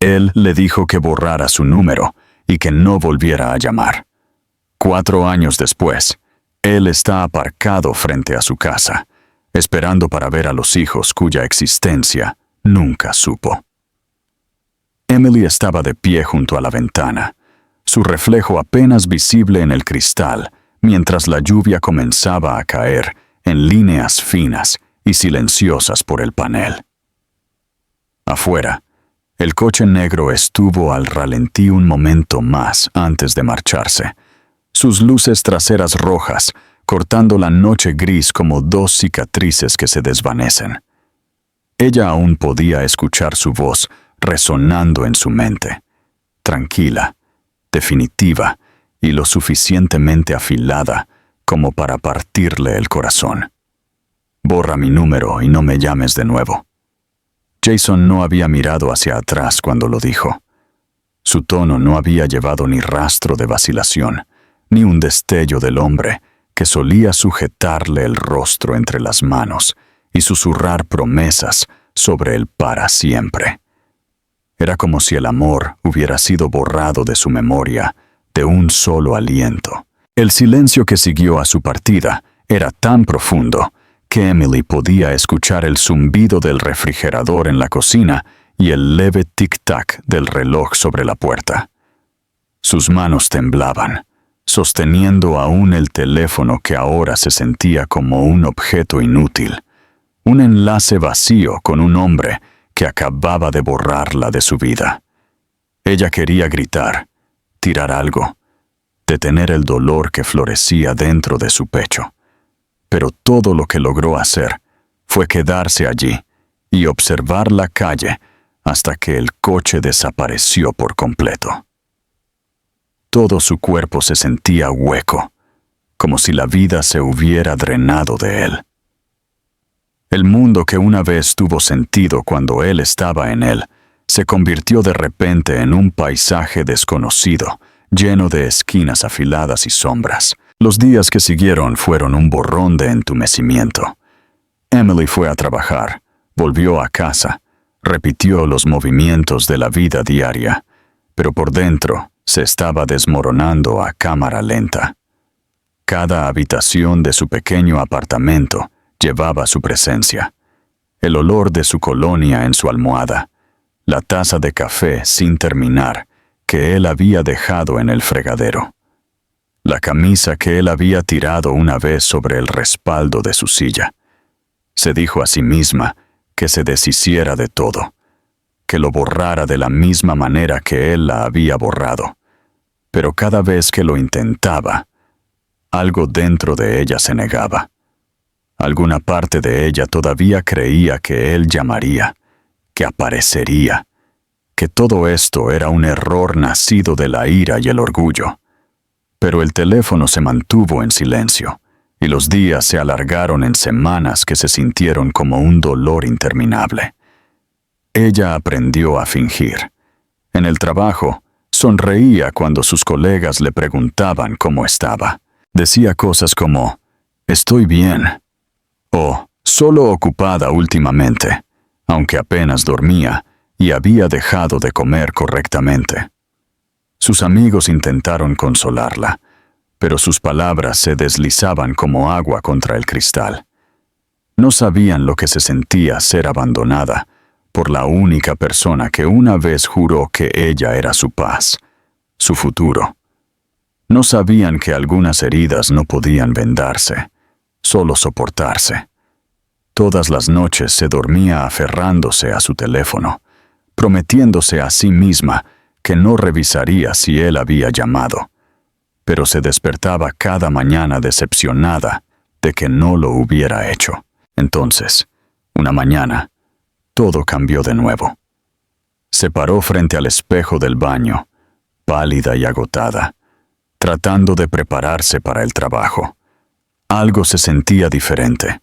Él le dijo que borrara su número y que no volviera a llamar. 4 años después, él está aparcado frente a su casa, esperando para ver a los hijos cuya existencia nunca supo. Emily estaba de pie junto a la ventana, su reflejo apenas visible en el cristal, mientras la lluvia comenzaba a caer en líneas finas y silenciosas por el panel. Afuera, el coche negro estuvo al ralentí un momento más antes de marcharse, sus luces traseras rojas cortando la noche gris como 2 cicatrices que se desvanecen. Ella aún podía escuchar su voz resonando en su mente, tranquila, definitiva y lo suficientemente afilada como para partirle el corazón. Borra mi número y no me llames de nuevo. Jason no había mirado hacia atrás cuando lo dijo. Su tono no había llevado ni rastro de vacilación, ni un destello del hombre que solía sujetarle el rostro entre las manos y susurrar promesas sobre el para siempre. Era como si el amor hubiera sido borrado de su memoria de un solo aliento. El silencio que siguió a su partida era tan profundo que Emily podía escuchar el zumbido del refrigerador en la cocina y el leve tic-tac del reloj sobre la puerta. Sus manos temblaban, sosteniendo aún el teléfono que ahora se sentía como un objeto inútil, un enlace vacío con un hombre que acababa de borrarla de su vida. Ella quería gritar, tirar algo, detener el dolor que florecía dentro de su pecho. Pero todo lo que logró hacer fue quedarse allí y observar la calle hasta que el coche desapareció por completo. Todo su cuerpo se sentía hueco, como si la vida se hubiera drenado de él. El mundo que una vez tuvo sentido cuando él estaba en él, se convirtió de repente en un paisaje desconocido, lleno de esquinas afiladas y sombras. Los días que siguieron fueron un borrón de entumecimiento. Emily fue a trabajar, volvió a casa, repitió los movimientos de la vida diaria, pero por dentro se estaba desmoronando a cámara lenta. Cada habitación de su pequeño apartamento llevaba su presencia, el olor de su colonia en su almohada, la taza de café sin terminar que él había dejado en el fregadero, la camisa que él había tirado una vez sobre el respaldo de su silla. Se dijo a sí misma que se deshiciera de todo, que lo borrara de la misma manera que él la había borrado. Pero cada vez que lo intentaba, algo dentro de ella se negaba. Alguna parte de ella todavía creía que él llamaría, que aparecería, que todo esto era un error nacido de la ira y el orgullo. Pero el teléfono se mantuvo en silencio, y los días se alargaron en semanas que se sintieron como un dolor interminable. Ella aprendió a fingir. En el trabajo, sonreía cuando sus colegas le preguntaban cómo estaba. Decía cosas como, «Estoy bien», o «Solo ocupada últimamente», aunque apenas dormía y había dejado de comer correctamente. Sus amigos intentaron consolarla, pero sus palabras se deslizaban como agua contra el cristal. No sabían lo que se sentía ser abandonada por la única persona que una vez juró que ella era su paz, su futuro. No sabían que algunas heridas no podían vendarse, solo soportarse. Todas las noches se dormía aferrándose a su teléfono, prometiéndose a sí misma que no revisaría si él había llamado, pero se despertaba cada mañana decepcionada de que no lo hubiera hecho. Entonces, una mañana, todo cambió de nuevo. Se paró frente al espejo del baño, pálida y agotada, tratando de prepararse para el trabajo. Algo se sentía diferente,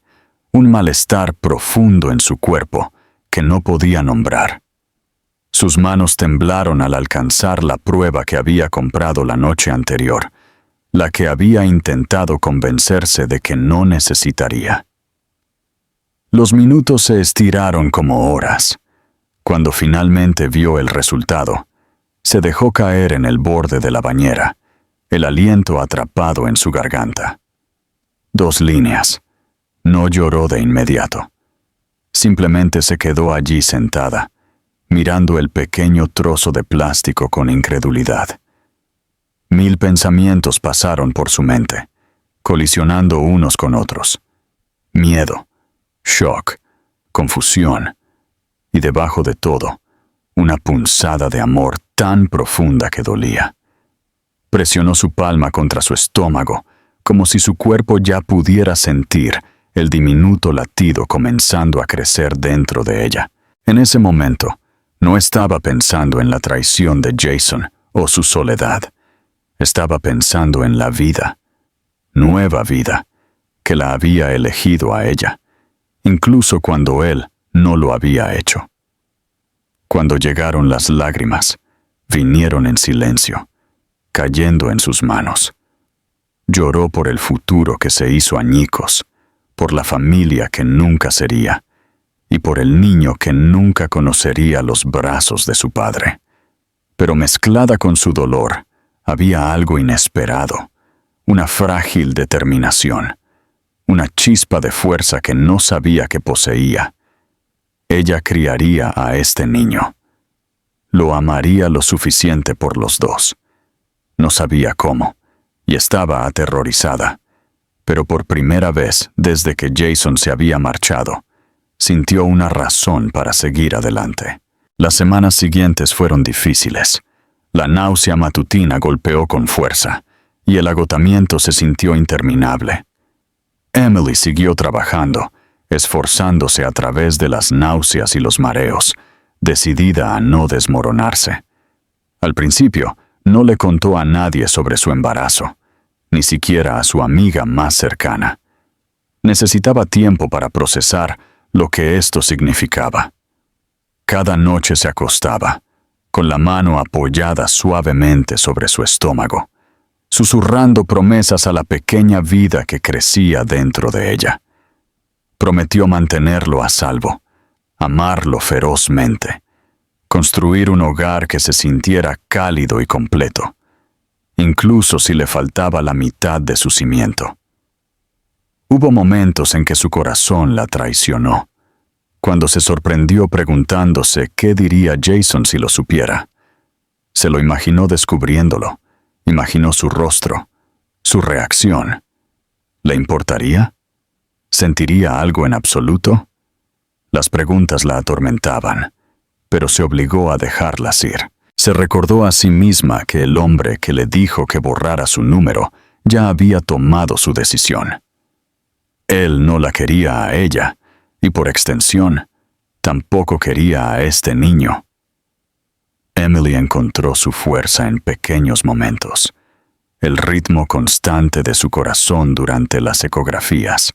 un malestar profundo en su cuerpo que no podía nombrar. Sus manos temblaron al alcanzar la prueba que había comprado la noche anterior, la que había intentado convencerse de que no necesitaría. Los minutos se estiraron como horas. Cuando finalmente vio el resultado, se dejó caer en el borde de la bañera, el aliento atrapado en su garganta. 2 líneas. No lloró de inmediato. Simplemente se quedó allí sentada, mirando el pequeño trozo de plástico con incredulidad. 1000 pensamientos pasaron por su mente, colisionando unos con otros. Miedo, shock, confusión, y debajo de todo, una punzada de amor tan profunda que dolía. Presionó su palma contra su estómago, como si su cuerpo ya pudiera sentir el diminuto latido comenzando a crecer dentro de ella. En ese momento, no estaba pensando en la traición de Jason o su soledad. Estaba pensando en la vida, nueva vida, que la había elegido a ella, incluso cuando él no lo había hecho. Cuando llegaron las lágrimas, vinieron en silencio, cayendo en sus manos. Lloró por el futuro que se hizo añicos, por la familia que nunca sería, y por el niño que nunca conocería los brazos de su padre. Pero mezclada con su dolor, había algo inesperado, una frágil determinación, una chispa de fuerza que no sabía que poseía. Ella criaría a este niño. Lo amaría lo suficiente por los dos. No sabía cómo, y estaba aterrorizada, pero por primera vez desde que Jason se había marchado, sintió una razón para seguir adelante. Las semanas siguientes fueron difíciles. La náusea matutina golpeó con fuerza, y el agotamiento se sintió interminable. Emily siguió trabajando, esforzándose a través de las náuseas y los mareos, decidida a no desmoronarse. Al principio, no le contó a nadie sobre su embarazo, ni siquiera a su amiga más cercana. Necesitaba tiempo para procesar lo que esto significaba. Cada noche se acostaba, con la mano apoyada suavemente sobre su estómago, susurrando promesas a la pequeña vida que crecía dentro de ella. Prometió mantenerlo a salvo, amarlo ferozmente, construir un hogar que se sintiera cálido y completo, incluso si le faltaba la mitad de su cimiento. Hubo momentos en que su corazón la traicionó, cuando se sorprendió preguntándose qué diría Jason si lo supiera. Se lo imaginó descubriéndolo, imaginó su rostro, su reacción. ¿Le importaría? ¿Sentiría algo en absoluto? Las preguntas la atormentaban, pero se obligó a dejarlas ir. Se recordó a sí misma que el hombre que le dijo que borrara su número ya había tomado su decisión. Él no la quería a ella, y por extensión, tampoco quería a este niño. Emily encontró su fuerza en pequeños momentos, el ritmo constante de su corazón durante las ecografías,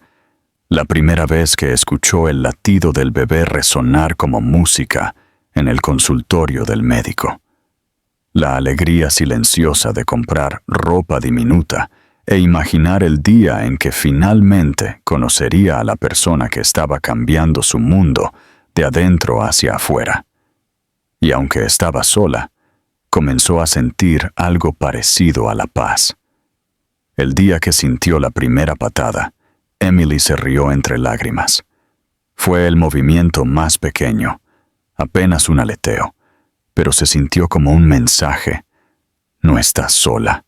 la primera vez que escuchó el latido del bebé resonar como música en el consultorio del médico, la alegría silenciosa de comprar ropa diminuta e imaginar el día en que finalmente conocería a la persona que estaba cambiando su mundo de adentro hacia afuera. Y aunque estaba sola, comenzó a sentir algo parecido a la paz. El día que sintió la primera patada, Emily se rió entre lágrimas. Fue el movimiento más pequeño, apenas un aleteo, pero se sintió como un mensaje. No estás sola.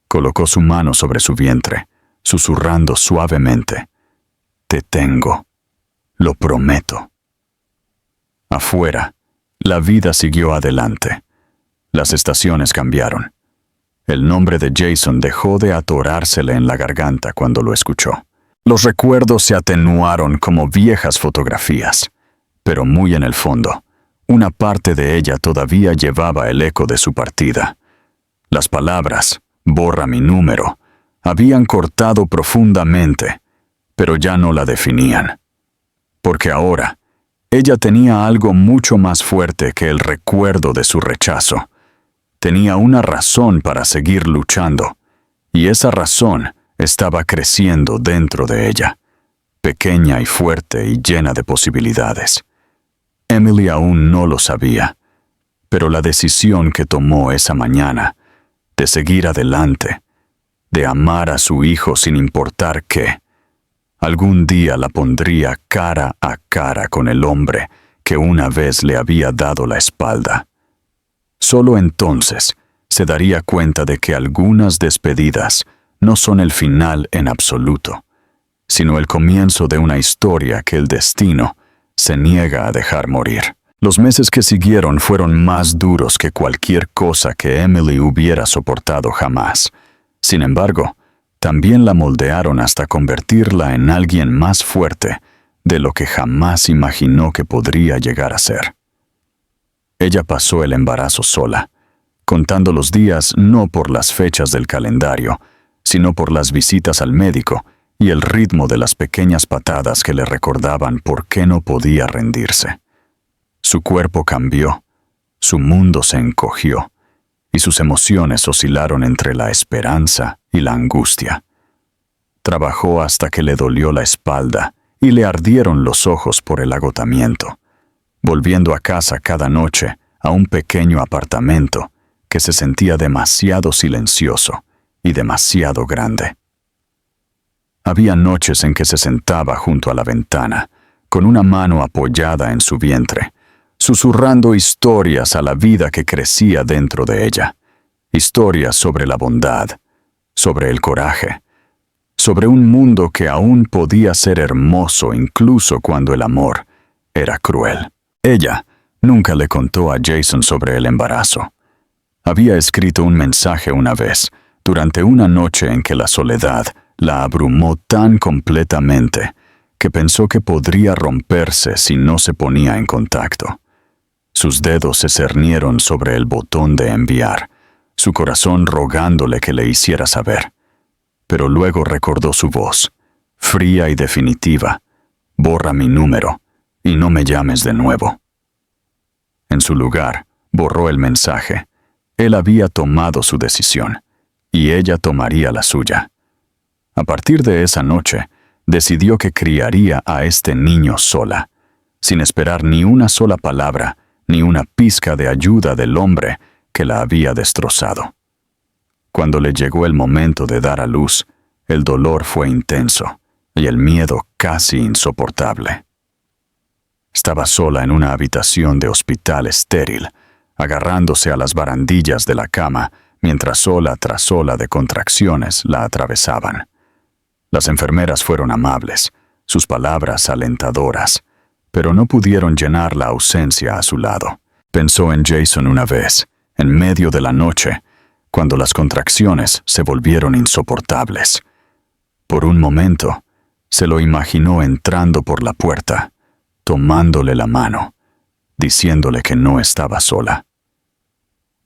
Colocó su mano sobre su vientre, susurrando suavemente. Te tengo. Lo prometo. Afuera, la vida siguió adelante. Las estaciones cambiaron. El nombre de Jason dejó de atorársele en la garganta cuando lo escuchó. Los recuerdos se atenuaron como viejas fotografías, pero muy en el fondo, una parte de ella todavía llevaba el eco de su partida. Las palabras, borra mi número, habían cortado profundamente, pero ya no la definían. Porque ahora, ella tenía algo mucho más fuerte que el recuerdo de su rechazo. Tenía una razón para seguir luchando, y esa razón estaba creciendo dentro de ella, pequeña y fuerte y llena de posibilidades. Emily aún no lo sabía, pero la decisión que tomó esa mañana de seguir adelante, de amar a su hijo sin importar qué, algún día la pondría cara a cara con el hombre que una vez le había dado la espalda. Solo entonces se daría cuenta de que algunas despedidas no son el final en absoluto, sino el comienzo de una historia que el destino se niega a dejar morir. Los meses que siguieron fueron más duros que cualquier cosa que Emily hubiera soportado jamás. Sin embargo, también la moldearon hasta convertirla en alguien más fuerte de lo que jamás imaginó que podría llegar a ser. Ella pasó el embarazo sola, contando los días no por las fechas del calendario, sino por las visitas al médico y el ritmo de las pequeñas patadas que le recordaban por qué no podía rendirse. Su cuerpo cambió, su mundo se encogió, y sus emociones oscilaron entre la esperanza y la angustia. Trabajó hasta que le dolió la espalda y le ardieron los ojos por el agotamiento, volviendo a casa cada noche a un pequeño apartamento que se sentía demasiado silencioso y demasiado grande. Había noches en que se sentaba junto a la ventana, con una mano apoyada en su vientre, susurrando historias a la vida que crecía dentro de ella, historias sobre la bondad, sobre el coraje, sobre un mundo que aún podía ser hermoso incluso cuando el amor era cruel. Ella nunca le contó a Jason sobre el embarazo. Había escrito un mensaje una vez, durante una noche en que la soledad la abrumó tan completamente que pensó que podría romperse si no se ponía en contacto. Sus dedos se cernieron sobre el botón de enviar, su corazón rogándole que le hiciera saber. Pero luego recordó su voz, fría y definitiva: borra mi número y no me llames de nuevo. En su lugar, borró el mensaje. Él había tomado su decisión, y ella tomaría la suya. A partir de esa noche, decidió que criaría a este niño sola, sin esperar ni una sola palabra, ni una pizca de ayuda del hombre que la había destrozado. Cuando le llegó el momento de dar a luz, el dolor fue intenso y el miedo casi insoportable. Estaba sola en una habitación de hospital estéril, agarrándose a las barandillas de la cama mientras ola tras ola de contracciones la atravesaban. Las enfermeras fueron amables, sus palabras alentadoras, pero no pudieron llenar la ausencia a su lado. Pensó en Jason una vez, en medio de la noche, cuando las contracciones se volvieron insoportables. Por un momento, se lo imaginó entrando por la puerta, tomándole la mano, diciéndole que no estaba sola.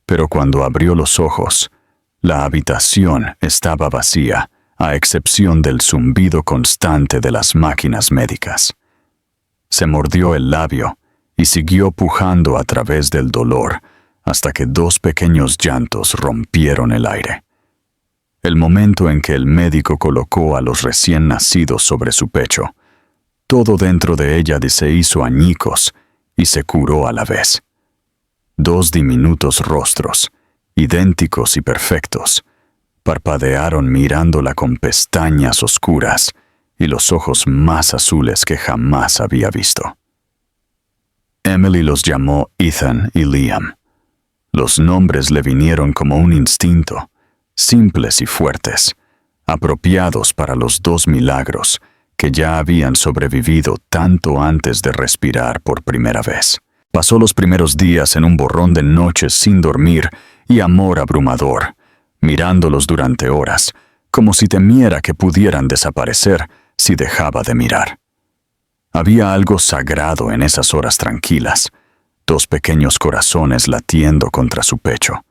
Pero cuando abrió los ojos, la habitación estaba vacía, a excepción del zumbido constante de las máquinas médicas. Se mordió el labio y siguió pujando a través del dolor hasta que dos pequeños llantos rompieron el aire. El momento en que el médico colocó a los recién nacidos sobre su pecho, todo dentro de ella se hizo añicos y se curó a la vez. Dos diminutos rostros, idénticos y perfectos, parpadearon mirándola con pestañas oscuras y los ojos más azules que jamás había visto. Emily los llamó Ethan y Liam. Los nombres le vinieron como un instinto, simples y fuertes, apropiados para los dos milagros que ya habían sobrevivido tanto antes de respirar por primera vez. Pasó los primeros días en un borrón de noches sin dormir y amor abrumador, mirándolos durante horas, como si temiera que pudieran desaparecer si dejaba de mirar. Había algo sagrado en esas horas tranquilas, dos pequeños corazones latiendo contra su pecho,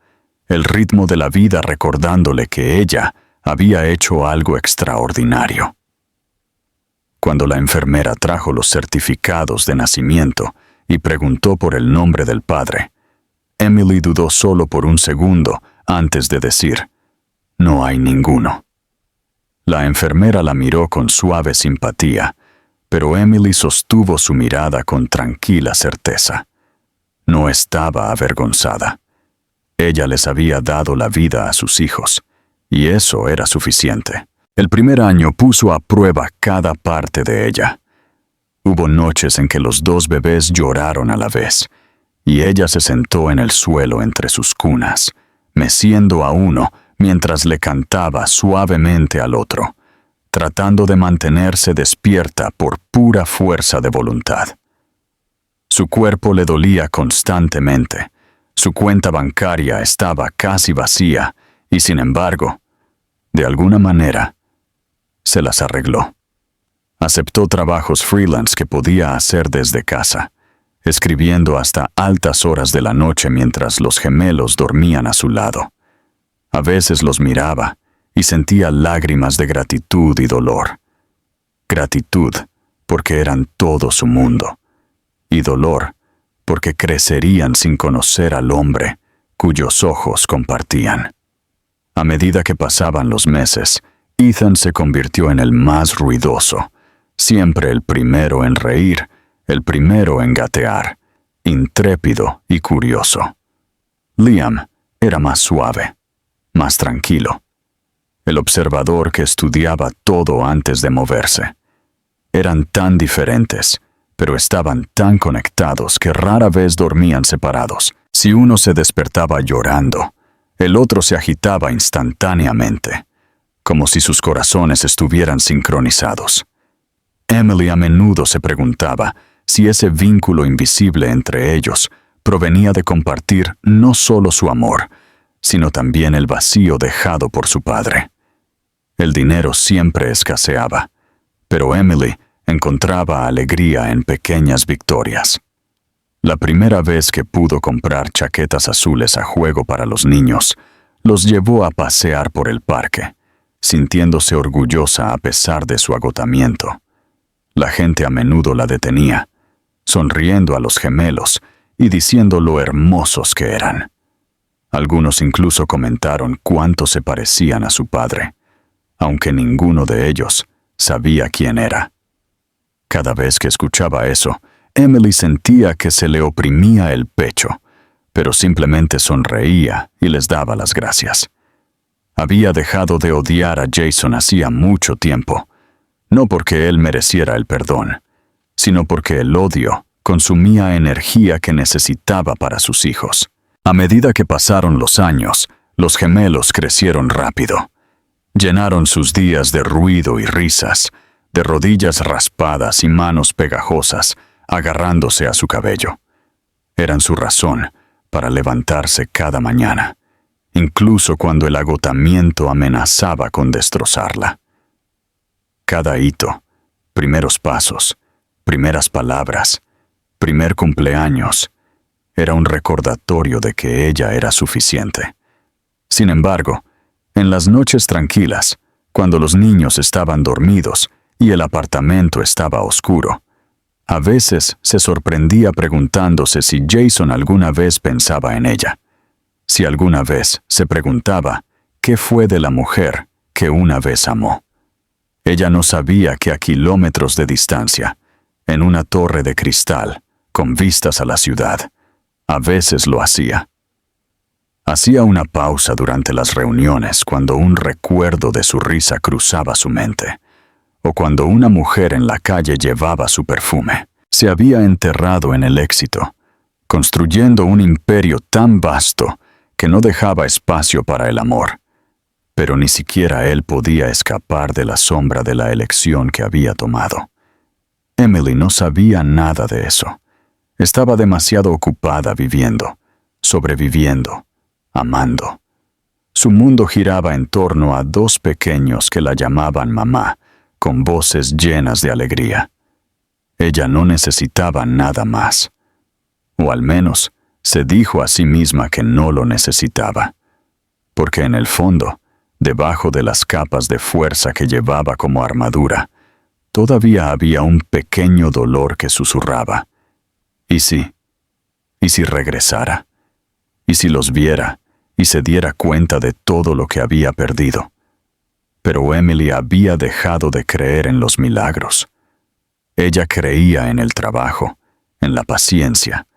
el ritmo de la vida recordándole que ella había hecho algo extraordinario. Cuando la enfermera trajo los certificados de nacimiento y preguntó por el nombre del padre, Emily dudó solo por un segundo antes de decir: no hay ninguno. La enfermera la miró con suave simpatía, pero Emily sostuvo su mirada con tranquila certeza. No estaba avergonzada. Ella les había dado la vida a sus hijos, y eso era suficiente. El primer año puso a prueba cada parte de ella. Hubo noches en que los dos bebés lloraron a la vez, y ella se sentó en el suelo entre sus cunas, meciendo a uno mientras le cantaba suavemente al otro, tratando de mantenerse despierta por pura fuerza de voluntad. Su cuerpo le dolía constantemente, su cuenta bancaria estaba casi vacía y, sin embargo, de alguna manera, se las arregló. Aceptó trabajos freelance que podía hacer desde casa, escribiendo hasta altas horas de la noche mientras los gemelos dormían a su lado. A veces los miraba y sentía lágrimas de gratitud y dolor. Gratitud porque eran todo su mundo, y dolor porque crecerían sin conocer al hombre cuyos ojos compartían. A medida que pasaban los meses, Ethan se convirtió en el más ruidoso, siempre el primero en reír, el primero en gatear, intrépido y curioso. Liam era más suave, más tranquilo, el observador que estudiaba todo antes de moverse. Eran tan diferentes, pero estaban tan conectados que rara vez dormían separados. Si uno se despertaba llorando, el otro se agitaba instantáneamente, como si sus corazones estuvieran sincronizados. Emily a menudo se preguntaba si ese vínculo invisible entre ellos provenía de compartir no solo su amor, sino también el vacío dejado por su padre. El dinero siempre escaseaba, pero Emily encontraba alegría en pequeñas victorias. La primera vez que pudo comprar chaquetas azules a juego para los niños, los llevó a pasear por el parque, sintiéndose orgullosa a pesar de su agotamiento. La gente a menudo la detenía, sonriendo a los gemelos y diciendo lo hermosos que eran. Algunos incluso comentaron cuánto se parecían a su padre, aunque ninguno de ellos sabía quién era. Cada vez que escuchaba eso, Emily sentía que se le oprimía el pecho, pero simplemente sonreía y les daba las gracias. Había dejado de odiar a Jason hacía mucho tiempo, no porque él mereciera el perdón, sino porque el odio consumía energía que necesitaba para sus hijos. A medida que pasaron los años, los gemelos crecieron rápido. Llenaron sus días de ruido y risas, de rodillas raspadas y manos pegajosas, agarrándose a su cabello. Eran su razón para levantarse cada mañana, incluso cuando el agotamiento amenazaba con destrozarla. Cada hito, primeros pasos, primeras palabras, primer cumpleaños, era un recordatorio de que ella era suficiente. Sin embargo, en las noches tranquilas, cuando los niños estaban dormidos y el apartamento estaba oscuro, a veces se sorprendía preguntándose si Jason alguna vez pensaba en ella, si alguna vez se preguntaba qué fue de la mujer que una vez amó. Ella no sabía que a kilómetros de distancia, en una torre de cristal, con vistas a la ciudad, a veces lo hacía. Hacía una pausa durante las reuniones cuando un recuerdo de su risa cruzaba su mente, o cuando una mujer en la calle llevaba su perfume. Se había enterrado en el éxito, construyendo un imperio tan vasto que no dejaba espacio para el amor. Pero ni siquiera él podía escapar de la sombra de la elección que había tomado. Emily no sabía nada de eso. Estaba demasiado ocupada viviendo, sobreviviendo, amando. Su mundo giraba en torno a dos pequeños que la llamaban mamá, con voces llenas de alegría. Ella no necesitaba nada más. O al menos, se dijo a sí misma que no lo necesitaba. Porque en el fondo, debajo de las capas de fuerza que llevaba como armadura, todavía había un pequeño dolor que susurraba. ¿Y si regresara? ¿Y si los viera y se diera cuenta de todo lo que había perdido? Pero Emily había dejado de creer en los milagros. Ella creía en el trabajo, en la paciencia,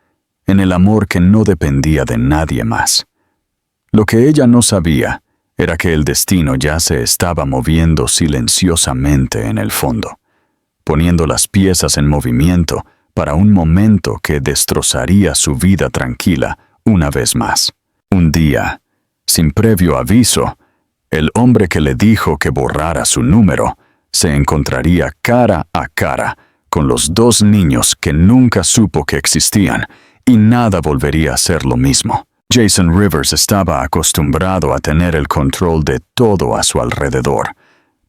en el amor que no dependía de nadie más. Lo que ella no sabía era que el destino ya se estaba moviendo silenciosamente en el fondo, poniendo las piezas en movimiento para un momento que destrozaría su vida tranquila una vez más. Un día, sin previo aviso, el hombre que le dijo que borrara su número se encontraría cara a cara con los dos niños que nunca supo que existían, y nada volvería a ser lo mismo. Jason Rivers estaba acostumbrado a tener el control de todo a su alrededor,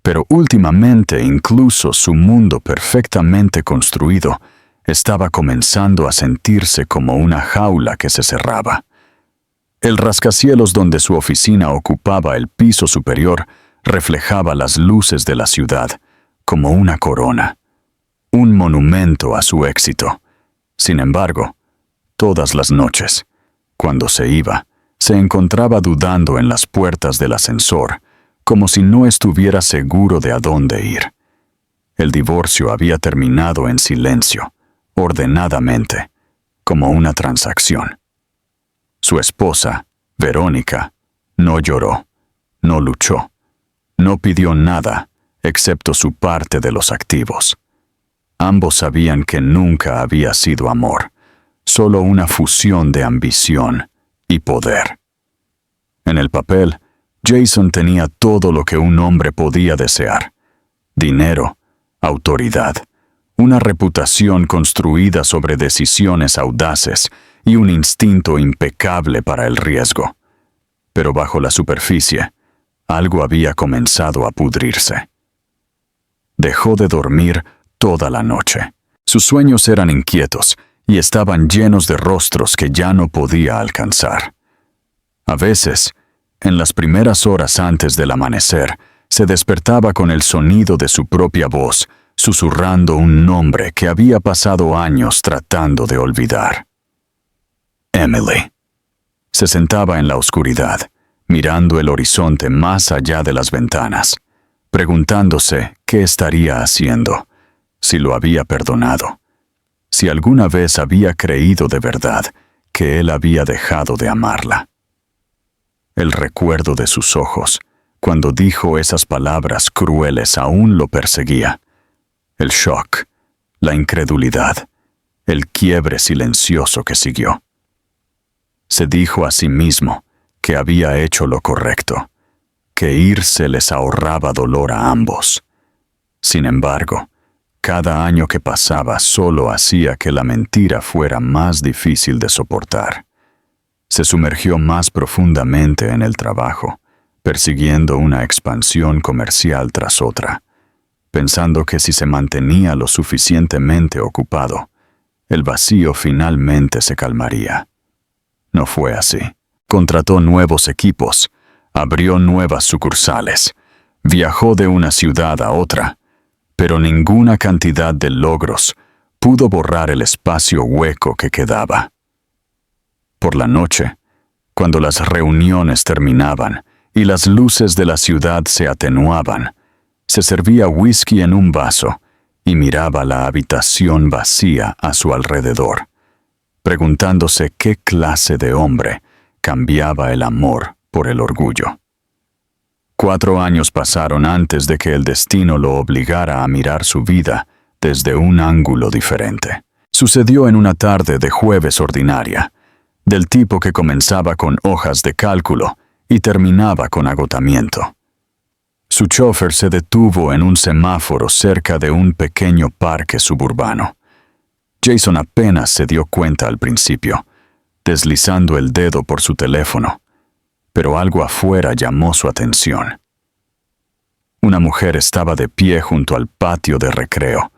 pero últimamente incluso su mundo perfectamente construido estaba comenzando a sentirse como una jaula que se cerraba. El rascacielos donde su oficina ocupaba el piso superior reflejaba las luces de la ciudad como una corona, un monumento a su éxito. Sin embargo, todas las noches, cuando se iba, se encontraba dudando en las puertas del ascensor, como si no estuviera seguro de a dónde ir. El divorcio había terminado en silencio, ordenadamente, como una transacción. Su esposa, Verónica, no lloró, no luchó, no pidió nada excepto su parte de los activos. Ambos sabían que nunca había sido amor, solo una fusión de ambición y poder. En el papel, Jason tenía todo lo que un hombre podía desear: dinero, autoridad, una reputación construida sobre decisiones audaces y un instinto impecable para el riesgo. Pero bajo la superficie, algo había comenzado a pudrirse. Dejó de dormir toda la noche. Sus sueños eran inquietos y estaban llenos de rostros que ya no podía alcanzar. A veces, en las primeras horas antes del amanecer, se despertaba con el sonido de su propia voz, susurrando un nombre que había pasado años tratando de olvidar. Emily. Se sentaba en la oscuridad, mirando el horizonte más allá de las ventanas, preguntándose qué estaría haciendo, si lo había perdonado, si alguna vez había creído de verdad que él había dejado de amarla. El recuerdo de sus ojos, cuando dijo esas palabras crueles, aún lo perseguía. El shock, la incredulidad, el quiebre silencioso que siguió. Se dijo a sí mismo que había hecho lo correcto, que irse les ahorraba dolor a ambos. Sin embargo, cada año que pasaba solo hacía que la mentira fuera más difícil de soportar. Se sumergió más profundamente en el trabajo, persiguiendo una expansión comercial tras otra, pensando que si se mantenía lo suficientemente ocupado, el vacío finalmente se calmaría. No fue así. Contrató nuevos equipos, abrió nuevas sucursales, viajó de una ciudad a otra, pero ninguna cantidad de logros pudo borrar el espacio hueco que quedaba. Por la noche, cuando las reuniones terminaban y las luces de la ciudad se atenuaban, se servía whisky en un vaso y miraba la habitación vacía a su alrededor, preguntándose qué clase de hombre cambiaba el amor por el orgullo. 4 años pasaron antes de que el destino lo obligara a mirar su vida desde un ángulo diferente. Sucedió en una tarde de jueves ordinaria, del tipo que comenzaba con hojas de cálculo y terminaba con agotamiento. Su chofer se detuvo en un semáforo cerca de un pequeño parque suburbano. Jason apenas se dio cuenta al principio, deslizando el dedo por su teléfono, pero algo afuera llamó su atención. Una mujer estaba de pie junto al patio de recreo,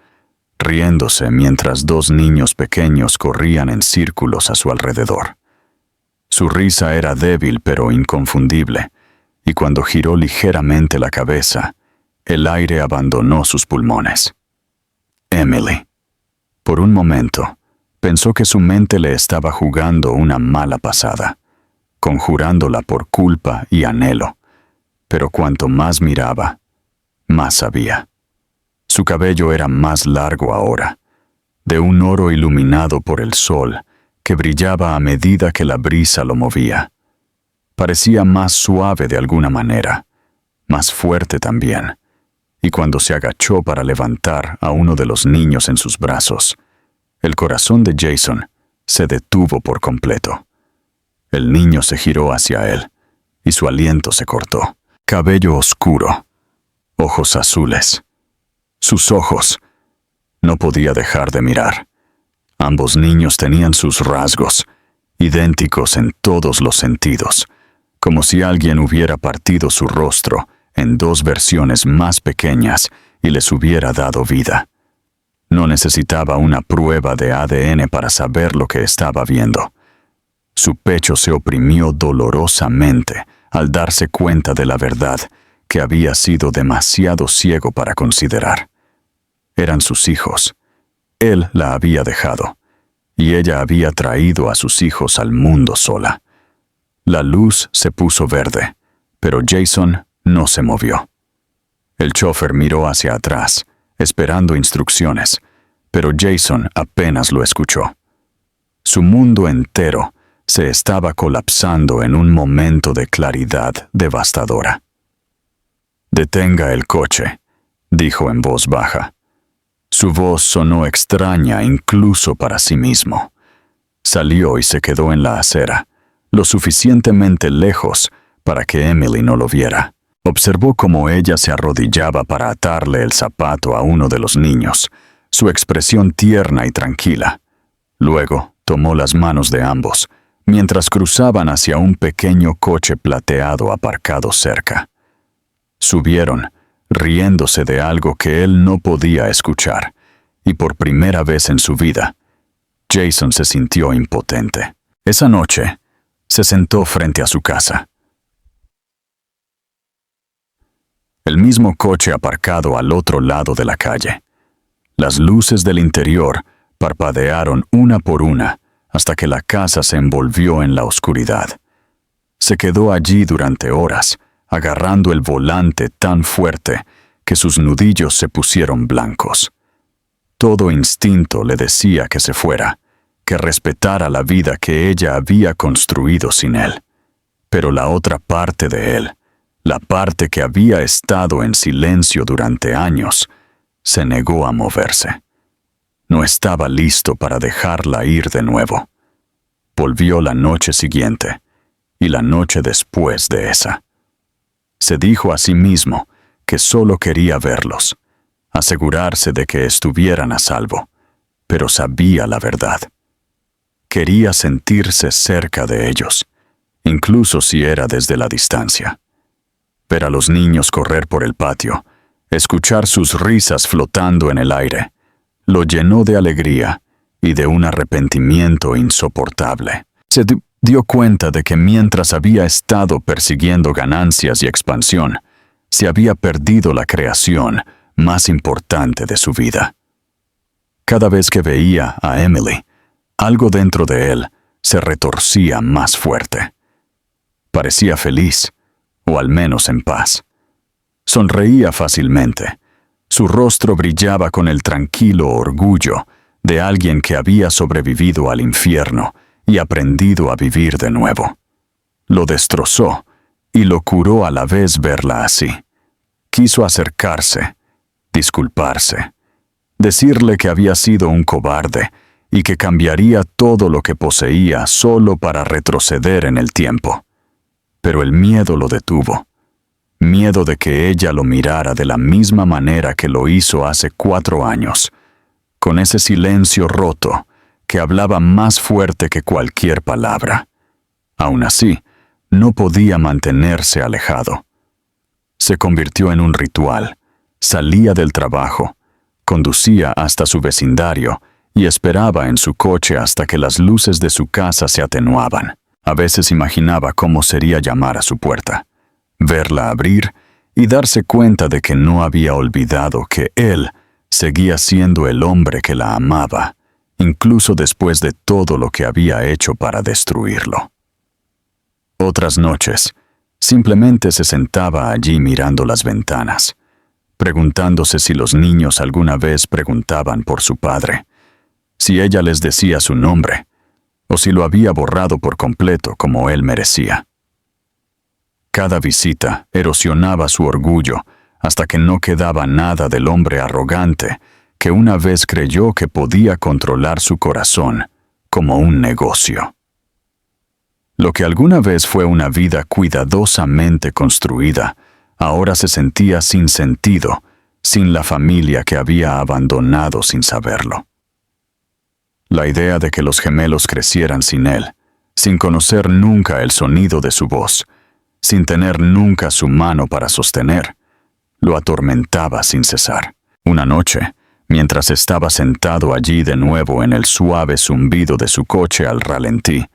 riéndose mientras 2 niños pequeños corrían en círculos a su alrededor. Su risa era débil pero inconfundible, y cuando giró ligeramente la cabeza, el aire abandonó sus pulmones. Emily. Por un momento, pensó que su mente le estaba jugando una mala pasada, conjurándola por culpa y anhelo, pero cuanto más miraba, más sabía. Su cabello era más largo ahora, de un oro iluminado por el sol, que brillaba a medida que la brisa lo movía. Parecía más suave de alguna manera, más fuerte también, y cuando se agachó para levantar a uno de los niños en sus brazos, el corazón de Jason se detuvo por completo. El niño se giró hacia él, y su aliento se cortó. Cabello oscuro, ojos azules. Sus ojos. No podía dejar de mirar. Ambos niños tenían sus rasgos, idénticos en todos los sentidos, como si alguien hubiera partido su rostro en dos versiones más pequeñas y les hubiera dado vida. No necesitaba una prueba de ADN para saber lo que estaba viendo. Su pecho se oprimió dolorosamente al darse cuenta de la verdad que había sido demasiado ciego para considerar. Eran sus hijos. Él la había dejado, y ella había traído a sus hijos al mundo sola. La luz se puso verde, pero Jason no se movió. El chófer miró hacia atrás, esperando instrucciones, pero Jason apenas lo escuchó. Su mundo entero se estaba colapsando en un momento de claridad devastadora. «Detenga el coche», dijo en voz baja. Su voz sonó extraña incluso para sí mismo. Salió y se quedó en la acera, lo suficientemente lejos para que Emily no lo viera. Observó cómo ella se arrodillaba para atarle el zapato a uno de los niños, su expresión tierna y tranquila. Luego tomó las manos de ambos, mientras cruzaban hacia un pequeño coche plateado aparcado cerca. Subieron, riéndose de algo que él no podía escuchar, y por primera vez en su vida, Jason se sintió impotente. Esa noche, se sentó frente a su casa. El mismo coche aparcado al otro lado de la calle. Las luces del interior parpadearon una por una hasta que la casa se envolvió en la oscuridad. Se quedó allí durante horas, agarrando el volante tan fuerte que sus nudillos se pusieron blancos. Todo instinto le decía que se fuera, que respetara la vida que ella había construido sin él. Pero la otra parte de él, la parte que había estado en silencio durante años, se negó a moverse. No estaba listo para dejarla ir de nuevo. Volvió la noche siguiente y la noche después de esa. Se dijo a sí mismo que solo quería verlos, asegurarse de que estuvieran a salvo, pero sabía la verdad. Quería sentirse cerca de ellos, incluso si era desde la distancia. Ver a los niños correr por el patio, escuchar sus risas flotando en el aire, lo llenó de alegría y de un arrepentimiento insoportable. Se dio cuenta de que mientras había estado persiguiendo ganancias y expansión, se había perdido la creación más importante de su vida. Cada vez que veía a Emily, algo dentro de él se retorcía más fuerte. Parecía feliz, o al menos en paz. Sonreía fácilmente. Su rostro brillaba con el tranquilo orgullo de alguien que había sobrevivido al infierno y aprendido a vivir de nuevo. Lo destrozó y lo curó a la vez verla así. Quiso acercarse, disculparse, decirle que había sido un cobarde y que cambiaría todo lo que poseía solo para retroceder en el tiempo. Pero el miedo lo detuvo. Miedo de que ella lo mirara de la misma manera que lo hizo hace 4 años, con ese silencio roto que hablaba más fuerte que cualquier palabra. Aún así, no podía mantenerse alejado. Se convirtió en un ritual. Salía del trabajo, conducía hasta su vecindario y esperaba en su coche hasta que las luces de su casa se atenuaban. A veces imaginaba cómo sería llamar a su puerta, verla abrir y darse cuenta de que no había olvidado que él seguía siendo el hombre que la amaba, incluso después de todo lo que había hecho para destruirlo. Otras noches, simplemente se sentaba allí mirando las ventanas, preguntándose si los niños alguna vez preguntaban por su padre, si ella les decía su nombre, o si lo había borrado por completo como él merecía. Cada visita erosionaba su orgullo hasta que no quedaba nada del hombre arrogante que una vez creyó que podía controlar su corazón como un negocio. Lo que alguna vez fue una vida cuidadosamente construida, ahora se sentía sin sentido, sin la familia que había abandonado sin saberlo. La idea de que los gemelos crecieran sin él, sin conocer nunca el sonido de su voz, sin tener nunca su mano para sostener, lo atormentaba sin cesar. Una noche, mientras estaba sentado allí de nuevo en el suave zumbido de su coche al ralentí,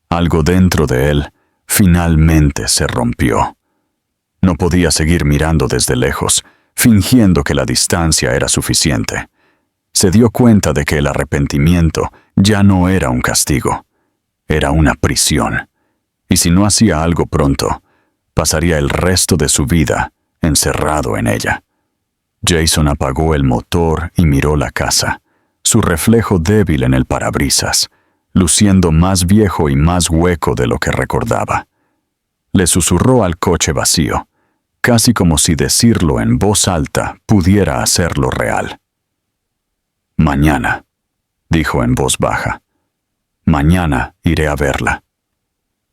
algo dentro de él finalmente se rompió. No podía seguir mirando desde lejos, fingiendo que la distancia era suficiente. Se dio cuenta de que el arrepentimiento ya no era un castigo, era una prisión. Y si no hacía algo pronto, pasaría el resto de su vida encerrado en ella. Jason apagó el motor y miró la casa, su reflejo débil en el parabrisas, luciendo más viejo y más hueco de lo que recordaba. Le susurró al coche vacío, casi como si decirlo en voz alta pudiera hacerlo real. «Mañana», dijo en voz baja. «Mañana iré a verla».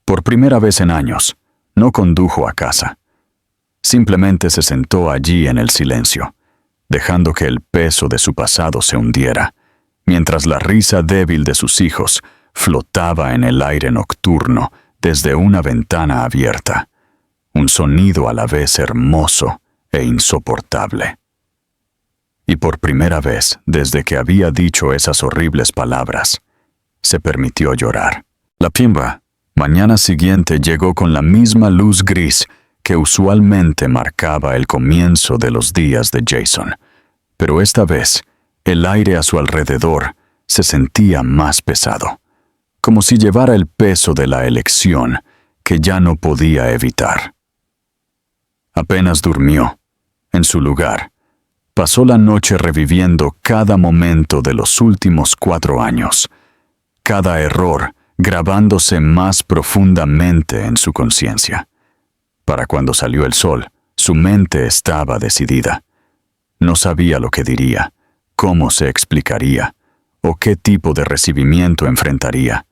Por primera vez en años, no condujo a casa. Simplemente se sentó allí en el silencio, dejando que el peso de su pasado se hundiera, mientras la risa débil de sus hijos flotaba en el aire nocturno desde una ventana abierta, un sonido a la vez hermoso e insoportable. Y por primera vez, desde que había dicho esas horribles palabras, se permitió llorar. La pimba, mañana siguiente, llegó con la misma luz gris que usualmente marcaba el comienzo de los días de Jason, pero esta vez el aire a su alrededor se sentía más pesado, como si llevara el peso de la elección que ya no podía evitar. Apenas durmió, en su lugar, pasó la noche reviviendo cada momento de los últimos 4 años, cada error grabándose más profundamente en su conciencia. Para cuando salió el sol, su mente estaba decidida. No sabía lo que diría, cómo se explicaría, o qué tipo de recibimiento enfrentaría,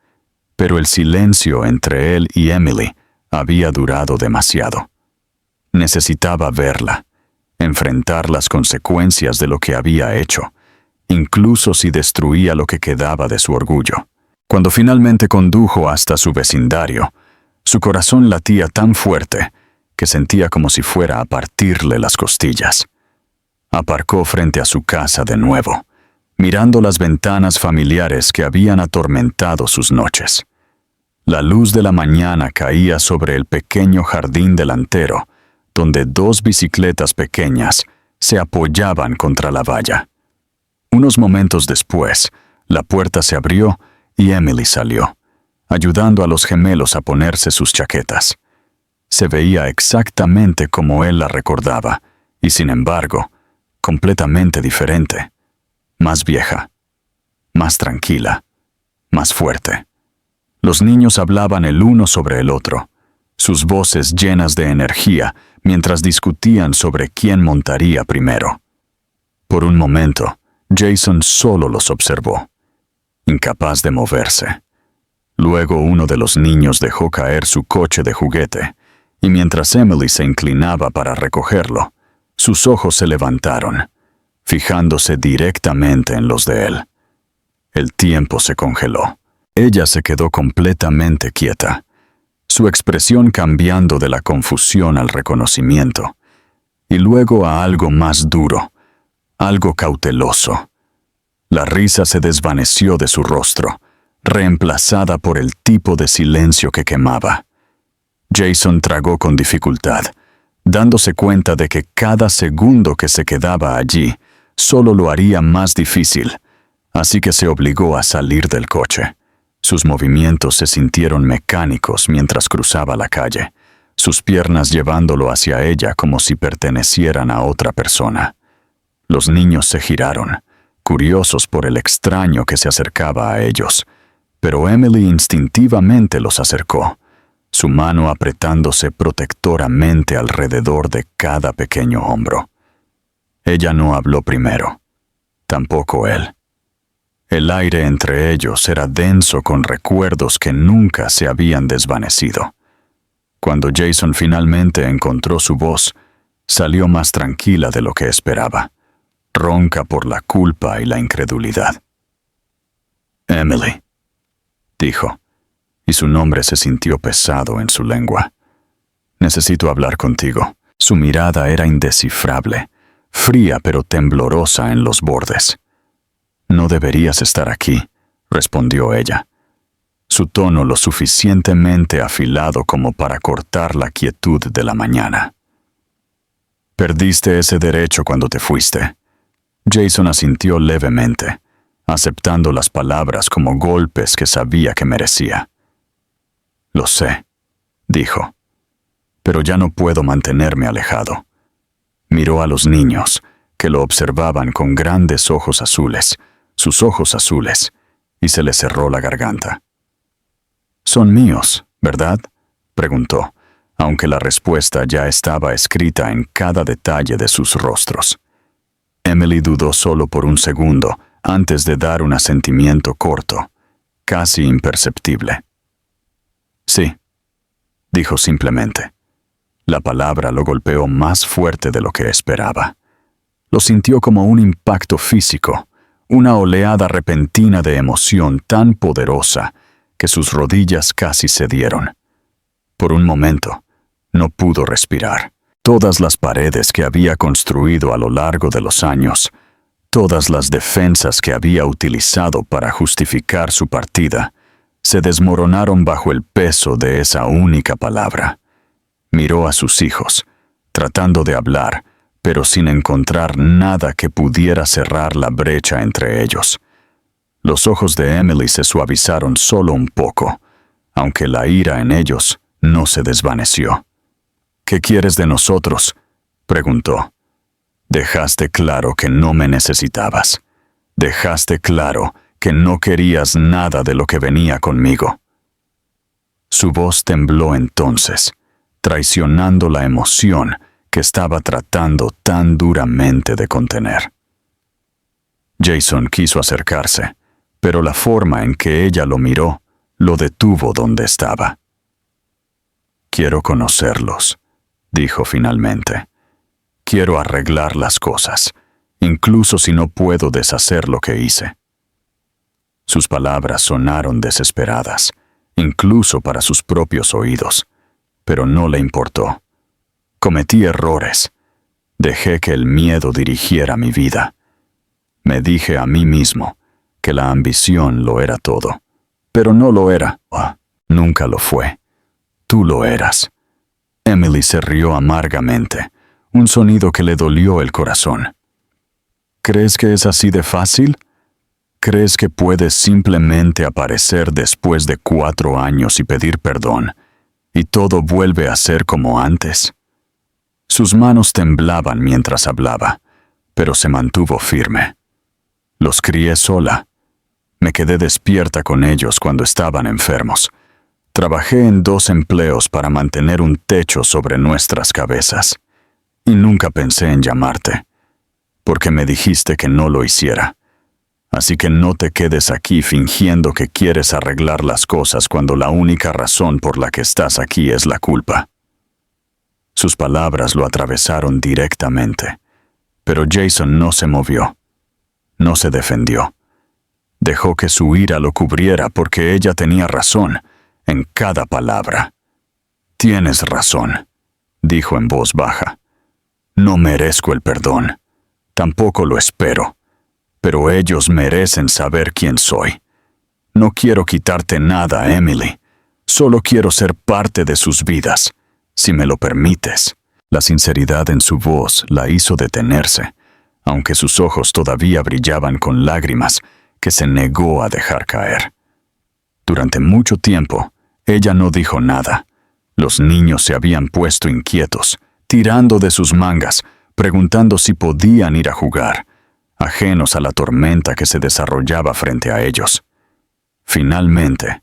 pero el silencio entre él y Emily había durado demasiado. Necesitaba verla, enfrentar las consecuencias de lo que había hecho, incluso si destruía lo que quedaba de su orgullo. Cuando finalmente condujo hasta su vecindario, su corazón latía tan fuerte que sentía como si fuera a partirle las costillas. Aparcó frente a su casa de nuevo, mirando las ventanas familiares que habían atormentado sus noches. La luz de la mañana caía sobre el pequeño jardín delantero, donde 2 bicicletas pequeñas se apoyaban contra la valla. Unos momentos después, la puerta se abrió y Emily salió, ayudando a los gemelos a ponerse sus chaquetas. Se veía exactamente como él la recordaba, y sin embargo, completamente diferente. Más vieja, más tranquila, más fuerte. Los niños hablaban el uno sobre el otro, sus voces llenas de energía mientras discutían sobre quién montaría primero. Por un momento, Jason solo los observó, incapaz de moverse. Luego uno de los niños dejó caer su coche de juguete, y mientras Emily se inclinaba para recogerlo, sus ojos se levantaron, fijándose directamente en los de él. El tiempo se congeló. Ella se quedó completamente quieta, su expresión cambiando de la confusión al reconocimiento, y luego a algo más duro, algo cauteloso. La risa se desvaneció de su rostro, reemplazada por el tipo de silencio que quemaba. Jason tragó con dificultad, dándose cuenta de que cada segundo que se quedaba allí solo lo haría más difícil, así que se obligó a salir del coche. Sus movimientos se sintieron mecánicos mientras cruzaba la calle, sus piernas llevándolo hacia ella como si pertenecieran a otra persona. Los niños se giraron, curiosos por el extraño que se acercaba a ellos, pero Emily instintivamente los acercó, su mano apretándose protectoramente alrededor de cada pequeño hombro. Ella no habló primero, tampoco él. El aire entre ellos era denso con recuerdos que nunca se habían desvanecido. Cuando Jason finalmente encontró su voz, salió más tranquila de lo que esperaba, ronca por la culpa y la incredulidad. «Emily», dijo, y su nombre se sintió pesado en su lengua. «Necesito hablar contigo». Su mirada era indescifrable, fría pero temblorosa en los bordes. «No deberías estar aquí», respondió ella, su tono lo suficientemente afilado como para cortar la quietud de la mañana. «Perdiste ese derecho cuando te fuiste». Jason asintió levemente, aceptando las palabras como golpes que sabía que merecía. «Lo sé», dijo, «pero ya no puedo mantenerme alejado». Miró a los niños, que lo observaban con grandes ojos azules, sus ojos azules, y se le cerró la garganta. «Son míos, ¿verdad?», preguntó, aunque la respuesta ya estaba escrita en cada detalle de sus rostros. Emily dudó solo por un segundo antes de dar un asentimiento corto, casi imperceptible. «Sí», dijo simplemente. La palabra lo golpeó más fuerte de lo que esperaba. Lo sintió como un impacto físico, una oleada repentina de emoción tan poderosa que sus rodillas casi cedieron. Por un momento, no pudo respirar. Todas las paredes que había construido a lo largo de los años, todas las defensas que había utilizado para justificar su partida, se desmoronaron bajo el peso de esa única palabra. Miró a sus hijos, tratando de hablar, pero sin encontrar nada que pudiera cerrar la brecha entre ellos. Los ojos de Emily se suavizaron solo un poco, aunque la ira en ellos no se desvaneció. «¿Qué quieres de nosotros?», preguntó. «Dejaste claro que no me necesitabas. Dejaste claro que no querías nada de lo que venía conmigo». Su voz tembló entonces, traicionando la emoción que estaba tratando tan duramente de contener. Jason quiso acercarse, pero la forma en que ella lo miró lo detuvo donde estaba. «Quiero conocerlos», dijo finalmente. «Quiero arreglar las cosas, incluso si no puedo deshacer lo que hice». Sus palabras sonaron desesperadas, incluso para sus propios oídos, pero no le importó. Cometí errores. Dejé que el miedo dirigiera mi vida. Me dije a mí mismo que la ambición lo era todo, pero no lo era. Nunca lo fue. Tú lo eras. Emily se rió amargamente, un sonido que le dolió el corazón. ¿Crees que es así de fácil? ¿Crees que puedes simplemente aparecer después de 4 años y pedir perdón, y todo vuelve a ser como antes? Sus manos temblaban mientras hablaba, pero se mantuvo firme. Los crié sola. Me quedé despierta con ellos cuando estaban enfermos. Trabajé en 2 empleos para mantener un techo sobre nuestras cabezas. Y nunca pensé en llamarte, porque me dijiste que no lo hiciera. Así que no te quedes aquí fingiendo que quieres arreglar las cosas cuando la única razón por la que estás aquí es la culpa. Sus palabras lo atravesaron directamente, pero Jason no se movió. No se defendió. Dejó que su ira lo cubriera porque ella tenía razón en cada palabra. «Tienes razón», dijo en voz baja. «No merezco el perdón. Tampoco lo espero. Pero ellos merecen saber quién soy. No quiero quitarte nada, Emily. Solo quiero ser parte de sus vidas, si me lo permites». La sinceridad en su voz la hizo detenerse, aunque sus ojos todavía brillaban con lágrimas que se negó a dejar caer. Durante mucho tiempo, ella no dijo nada, Los niños se habían puesto inquietos, tirando de sus mangas, preguntando si podían ir a jugar, ajenos a la tormenta que se desarrollaba frente a ellos. Finalmente,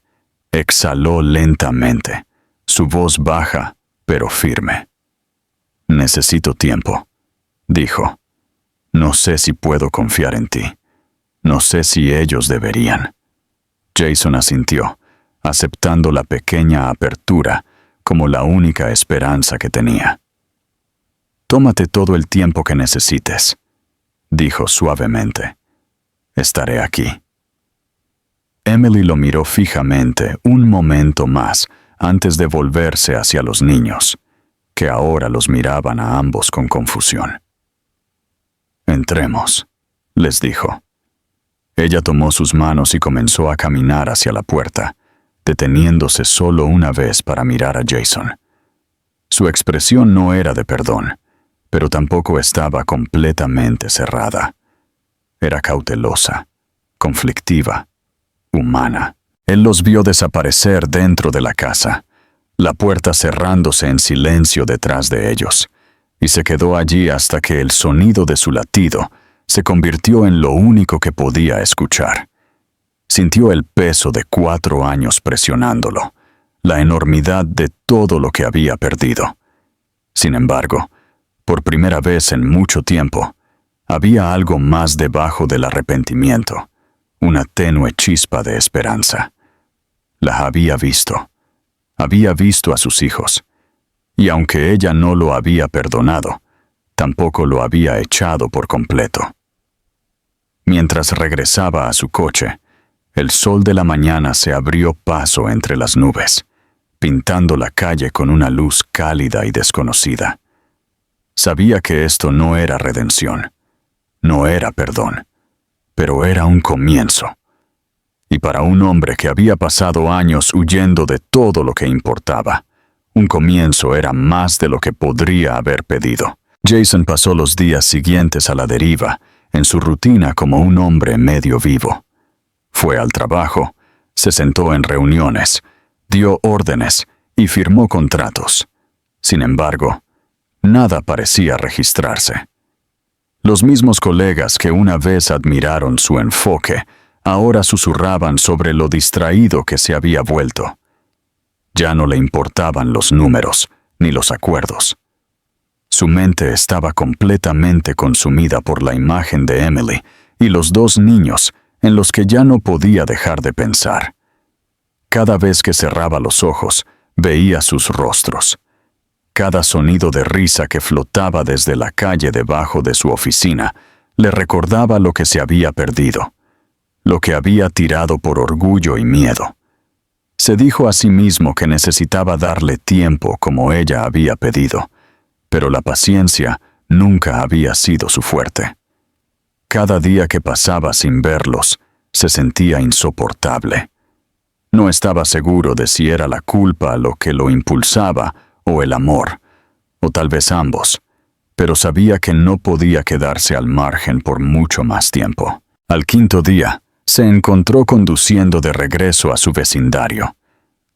exhaló lentamente, su voz baja pero firme. «Necesito tiempo», dijo. «No sé si puedo confiar en ti. No sé si ellos deberían». Jason asintió, aceptando la pequeña apertura como la única esperanza que tenía. «Tómate todo el tiempo que necesites», dijo suavemente. «Estaré aquí». Emily lo miró fijamente un momento más antes de volverse hacia los niños, que ahora los miraban a ambos con confusión. «Entremos», les dijo. Ella tomó sus manos y comenzó a caminar hacia la puerta, deteniéndose solo una vez para mirar a Jason. Su expresión no era de perdón, pero tampoco estaba completamente cerrada. Era cautelosa, conflictiva, humana. Él los vio desaparecer dentro de la casa, la puerta cerrándose en silencio detrás de ellos, y se quedó allí hasta que el sonido de su latido se convirtió en lo único que podía escuchar. Sintió el peso de 4 años presionándolo, la enormidad de todo lo que había perdido. Sin embargo, por primera vez en mucho tiempo, había algo más debajo del arrepentimiento, una tenue chispa de esperanza. La había visto a sus hijos, y aunque ella no lo había perdonado, tampoco lo había echado por completo. Mientras regresaba a su coche, el sol de la mañana se abrió paso entre las nubes, pintando la calle con una luz cálida y desconocida. Sabía que esto no era redención, no era perdón, pero era un comienzo. Y para un hombre que había pasado años huyendo de todo lo que importaba, un comienzo era más de lo que podría haber pedido. Jason pasó los días siguientes a la deriva, en su rutina como un hombre medio vivo. Fue al trabajo, se sentó en reuniones, dio órdenes y firmó contratos. Sin embargo, nada parecía registrarse. Los mismos colegas que una vez admiraron su enfoque, ahora susurraban sobre lo distraído que se había vuelto. Ya no le importaban los números ni los acuerdos. Su mente estaba completamente consumida por la imagen de Emily y los 2 niños en los que ya no podía dejar de pensar. Cada vez que cerraba los ojos, veía sus rostros. Cada sonido de risa que flotaba desde la calle debajo de su oficina le recordaba lo que se había perdido, lo que había tirado por orgullo y miedo. Se dijo a sí mismo que necesitaba darle tiempo como ella había pedido, pero la paciencia nunca había sido su fuerte. Cada día que pasaba sin verlos, se sentía insoportable. No estaba seguro de si era la culpa lo que lo impulsaba o el amor, o tal vez ambos, pero sabía que no podía quedarse al margen por mucho más tiempo. Al 5.º día, se encontró conduciendo de regreso a su vecindario.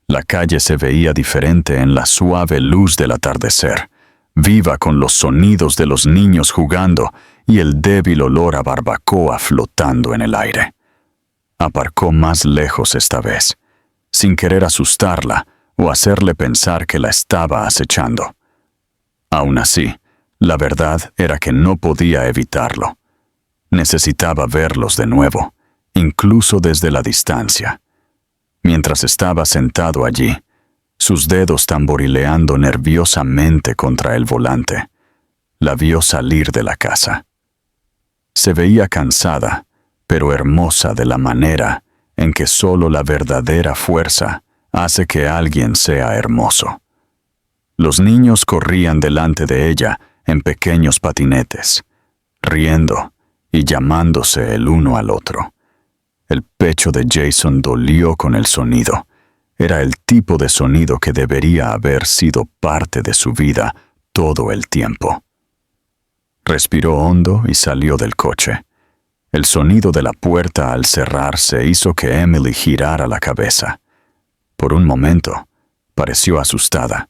La calle se veía diferente en la suave luz del atardecer, viva con los sonidos de los niños jugando y el débil olor a barbacoa flotando en el aire. Aparcó más lejos esta vez, sin querer asustarla o hacerle pensar que la estaba acechando. Aún así, la verdad era que no podía evitarlo. Necesitaba verlos de nuevo, incluso desde la distancia. Mientras estaba sentado allí, sus dedos tamborileando nerviosamente contra el volante, la vio salir de la casa. Se veía cansada, pero hermosa de la manera en que solo la verdadera fuerza hace que alguien sea hermoso. Los niños corrían delante de ella en pequeños patinetes, riendo y llamándose el uno al otro. El pecho de Jason dolió con el sonido. Era el tipo de sonido que debería haber sido parte de su vida todo el tiempo. Respiró hondo y salió del coche. El sonido de la puerta al cerrarse hizo que Emily girara la cabeza. Por un momento, Pareció asustada,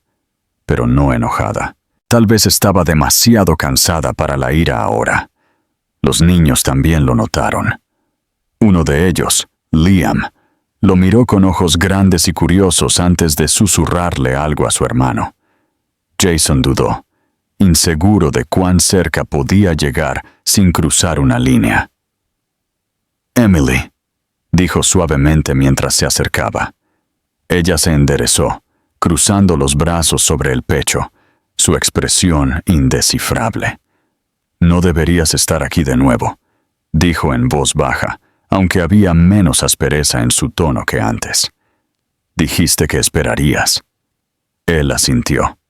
pero no enojada. Tal vez estaba demasiado cansada para la ira ahora. Los niños también lo notaron. Uno de ellos, Liam, lo miró con ojos grandes y curiosos antes de susurrarle algo a su hermano. Jason dudó, inseguro de cuán cerca podía llegar sin cruzar una línea. «Emily», dijo suavemente mientras se acercaba. Ella se enderezó, cruzando los brazos sobre el pecho, su expresión indescifrable. «No deberías estar aquí de nuevo», dijo en voz baja, aunque había menos aspereza en su tono que antes. «Dijiste que esperarías». Él asintió.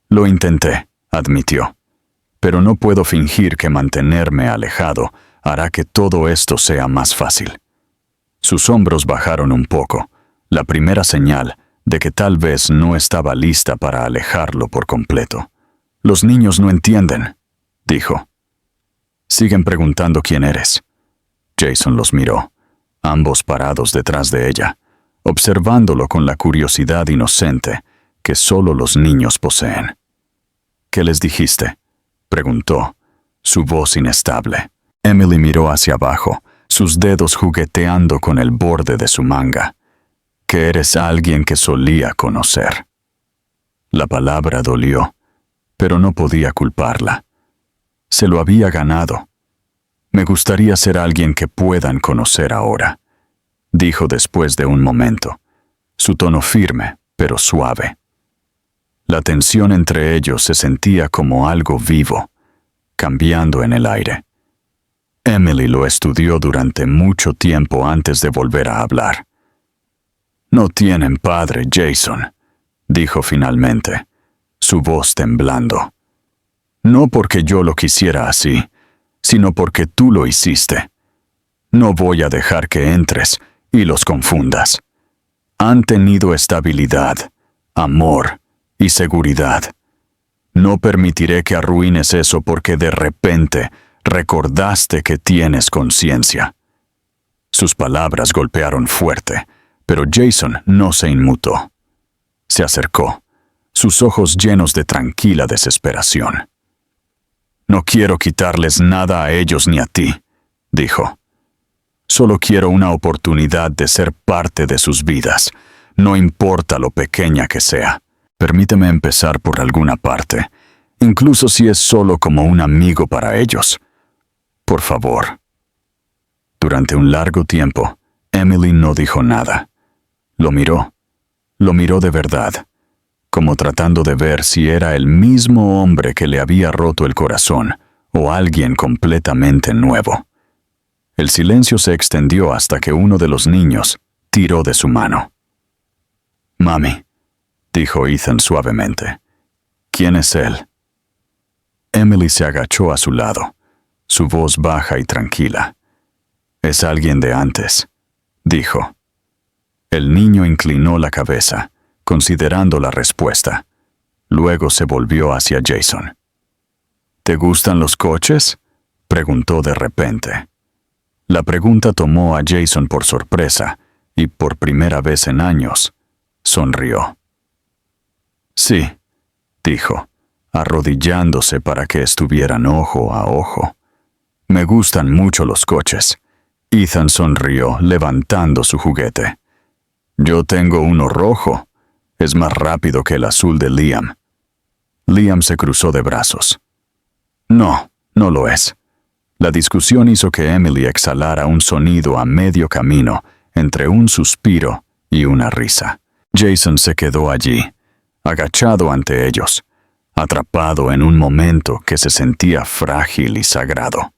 «Lo intenté», admitió, «pero no puedo fingir que mantenerme alejado hará que todo esto sea más fácil». Sus hombros bajaron un poco, la primera señal de que tal vez no estaba lista para alejarlo por completo. «Los niños no entienden», dijo. «Siguen preguntando quién eres». Jason los miró, ambos parados detrás de ella, observándolo con la curiosidad inocente que solo los niños poseen. «¿Qué les dijiste?», preguntó, su voz inestable. Emily miró hacia abajo, sus dedos jugueteando con el borde de su manga. «Que eres alguien que solía conocer». La palabra dolió, pero no podía culparla. Se lo había ganado. «Me gustaría ser alguien que puedan conocer ahora», dijo después de un momento, su tono firme, pero suave. La tensión entre ellos se sentía como algo vivo, cambiando en el aire. Emily lo estudió durante mucho tiempo antes de volver a hablar. «No tienen padre, Jason», dijo finalmente, su voz temblando. «No porque yo lo quisiera así, sino porque tú lo hiciste. No voy a dejar que entres y los confundas. Han tenido estabilidad, amor y seguridad. No permitiré que arruines eso porque de repente recordaste que tienes conciencia». Sus palabras golpearon fuerte, pero Jason no se inmutó. Se acercó, sus ojos llenos de tranquila desesperación. «No quiero quitarles nada a ellos ni a ti», dijo. «Solo quiero una oportunidad de ser parte de sus vidas, no importa lo pequeña que sea. Permíteme empezar por alguna parte, incluso si es solo como un amigo para ellos. Por favor». Durante un largo tiempo, Emily no dijo nada. Lo miró de verdad, como tratando de ver si era el mismo hombre que le había roto el corazón o alguien completamente nuevo. El silencio se extendió hasta que uno de los niños tiró de su mano. «Mami», dijo Ethan suavemente. «¿Quién es él?». Emily se agachó a su lado, su voz baja y tranquila. «Es alguien de antes», dijo. El niño inclinó la cabeza, considerando la respuesta. Luego se volvió hacia Jason. «¿Te gustan los coches?», preguntó de repente. La pregunta tomó a Jason por sorpresa y, por primera vez en años, sonrió. «Sí», dijo, arrodillándose para que estuvieran ojo a ojo. «Me gustan mucho los coches». Ethan sonrió, levantando su juguete. «Yo tengo uno rojo. Es más rápido que el azul de Liam». Liam se cruzó de brazos. «No, no lo es». La discusión hizo que Emily exhalara un sonido a medio camino entre un suspiro y una risa. Jason se quedó allí, agachado ante ellos, atrapado en un momento que se sentía frágil y sagrado.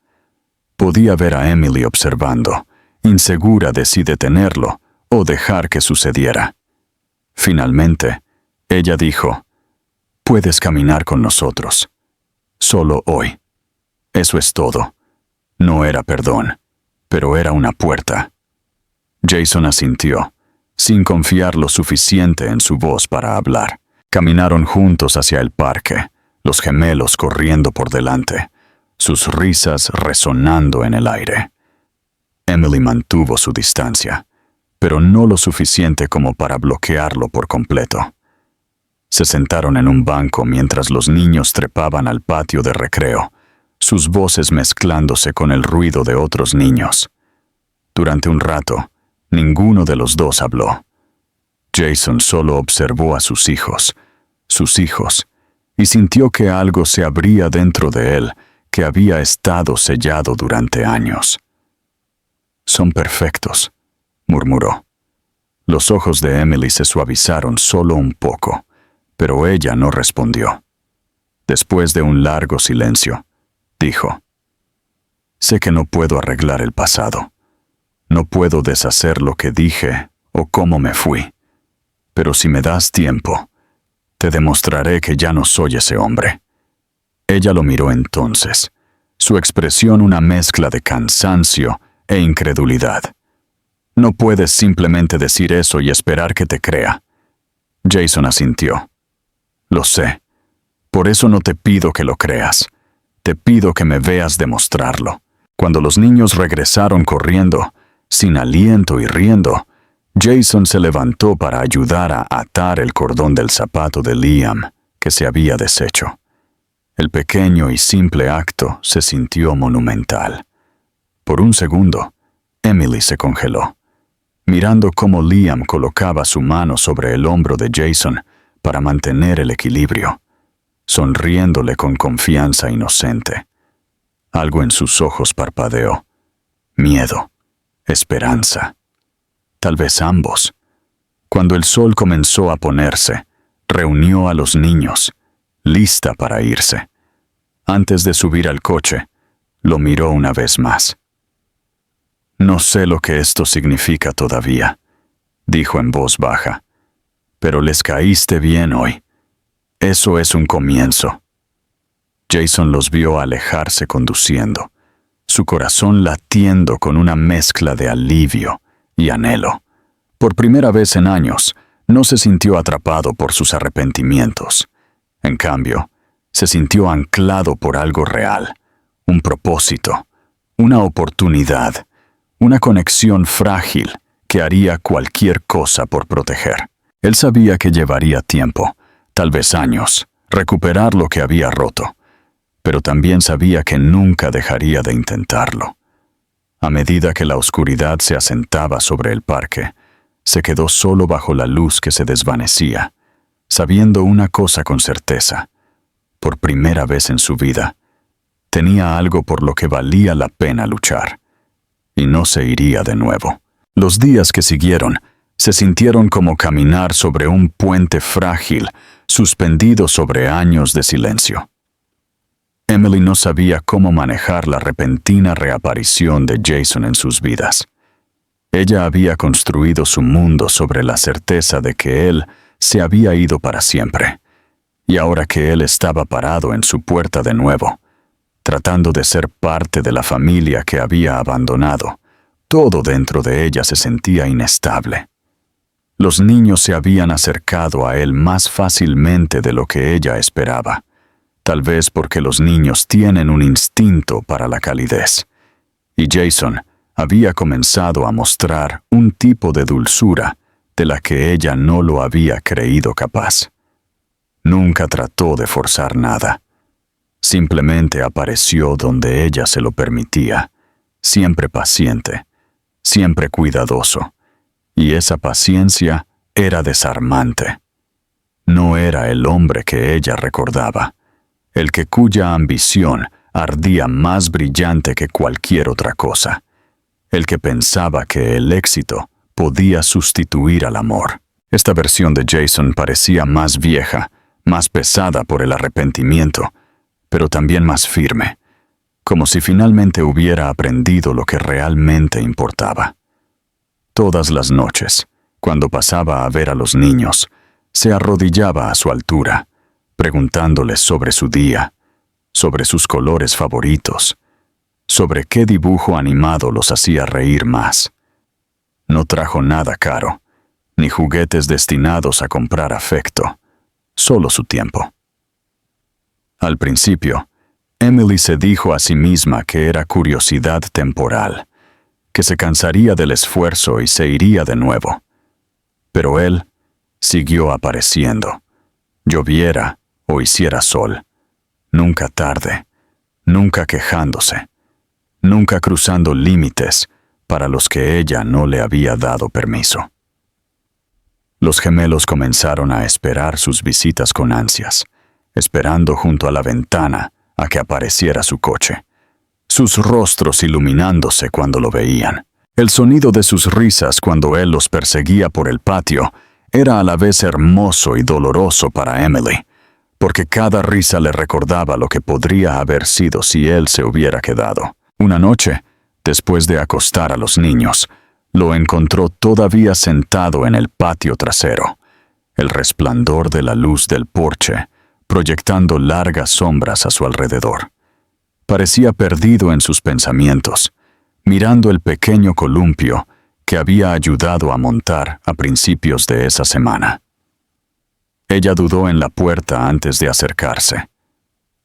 Podía ver a Emily observando, insegura de si detenerlo o dejar que sucediera. Finalmente, ella dijo: «Puedes caminar con nosotros. Solo hoy». Eso es todo. No era perdón, pero era una puerta. Jason asintió, sin confiar lo suficiente en su voz para hablar. Caminaron juntos hacia el parque, los gemelos corriendo por delante, sus risas resonando en el aire. Emily mantuvo su distancia, pero no lo suficiente como para bloquearlo por completo. Se sentaron en un banco mientras los niños trepaban al patio de recreo, sus voces mezclándose con el ruido de otros niños. Durante un rato, ninguno de los dos habló. Jason solo observó a sus hijos, y sintió que algo se abría dentro de él que había estado sellado durante años. «Son perfectos», murmuró. Los ojos de Emily se suavizaron solo un poco, pero ella no respondió. Después de un largo silencio, dijo: «Sé que no puedo arreglar el pasado. No puedo deshacer lo que dije o cómo me fui. Pero si me das tiempo, te demostraré que ya no soy ese hombre». Ella lo miró entonces, su expresión una mezcla de cansancio e incredulidad. «No puedes simplemente decir eso y esperar que te crea». Jason asintió. «Lo sé. Por eso no te pido que lo creas. Te pido que me veas demostrarlo». Cuando los niños regresaron corriendo, sin aliento y riendo, Jason se levantó para ayudar a atar el cordón del zapato de Liam, que se había deshecho. El pequeño y simple acto se sintió monumental. Por un segundo, Emily se congeló, mirando cómo Liam colocaba su mano sobre el hombro de Jason para mantener el equilibrio, sonriéndole con confianza inocente. Algo en sus ojos parpadeó. Miedo, esperanza. Tal vez ambos. Cuando el sol comenzó a ponerse, reunió a los niños, lista para irse. Antes de subir al coche, lo miró una vez más. «No sé lo que esto significa todavía», dijo en voz baja, «pero les caíste bien hoy. Eso es un comienzo». Jason los vio alejarse conduciendo, su corazón latiendo con una mezcla de alivio y anhelo. Por primera vez en años, no se sintió atrapado por sus arrepentimientos. En cambio, se sintió anclado por algo real, un propósito, una oportunidad, una conexión frágil que haría cualquier cosa por proteger. Él sabía que llevaría tiempo, tal vez años, recuperar lo que había roto, pero también sabía que nunca dejaría de intentarlo. A medida que la oscuridad se asentaba sobre el parque, se quedó solo bajo la luz que se desvanecía, sabiendo una cosa con certeza: por primera vez en su vida, tenía algo por lo que valía la pena luchar, y no se iría de nuevo. Los días que siguieron se sintieron como caminar sobre un puente frágil, suspendido sobre años de silencio. Emily no sabía cómo manejar la repentina reaparición de Jason en sus vidas. Ella había construido su mundo sobre la certeza de que él se había ido para siempre, y ahora que él estaba parado en su puerta de nuevo, tratando de ser parte de la familia que había abandonado, todo dentro de ella se sentía inestable. Los niños se habían acercado a él más fácilmente de lo que ella esperaba, tal vez porque los niños tienen un instinto para la calidez, y Jason había comenzado a mostrar un tipo de dulzura de la que ella no lo había creído capaz. Nunca trató de forzar nada. Simplemente apareció donde ella se lo permitía, siempre paciente, siempre cuidadoso, y esa paciencia era desarmante. No era el hombre que ella recordaba, el que cuya ambición ardía más brillante que cualquier otra cosa, el que pensaba que el éxito podía sustituir al amor. Esta versión de Jason parecía más vieja, más pesada por el arrepentimiento, pero también más firme, como si finalmente hubiera aprendido lo que realmente importaba. Todas las noches, cuando pasaba a ver a los niños, se arrodillaba a su altura, preguntándoles sobre su día, sobre sus colores favoritos, sobre qué dibujo animado los hacía reír más. No trajo nada caro, ni juguetes destinados a comprar afecto, solo su tiempo. Al principio, Emily se dijo a sí misma que era curiosidad temporal, que se cansaría del esfuerzo y se iría de nuevo. Pero él siguió apareciendo, lloviera o hiciera sol, nunca tarde, nunca quejándose, nunca cruzando límites para los que ella no le había dado permiso. Los gemelos comenzaron a esperar sus visitas con ansias, esperando junto a la ventana a que apareciera su coche, sus rostros iluminándose cuando lo veían. El sonido de sus risas cuando él los perseguía por el patio era a la vez hermoso y doloroso para Emily, porque cada risa le recordaba lo que podría haber sido si él se hubiera quedado. Una noche, después de acostar a los niños, lo encontró todavía sentado en el patio trasero, el resplandor de la luz del porche proyectando largas sombras a su alrededor. Parecía perdido en sus pensamientos, mirando el pequeño columpio que había ayudado a montar a principios de esa semana. Ella dudó en la puerta antes de acercarse.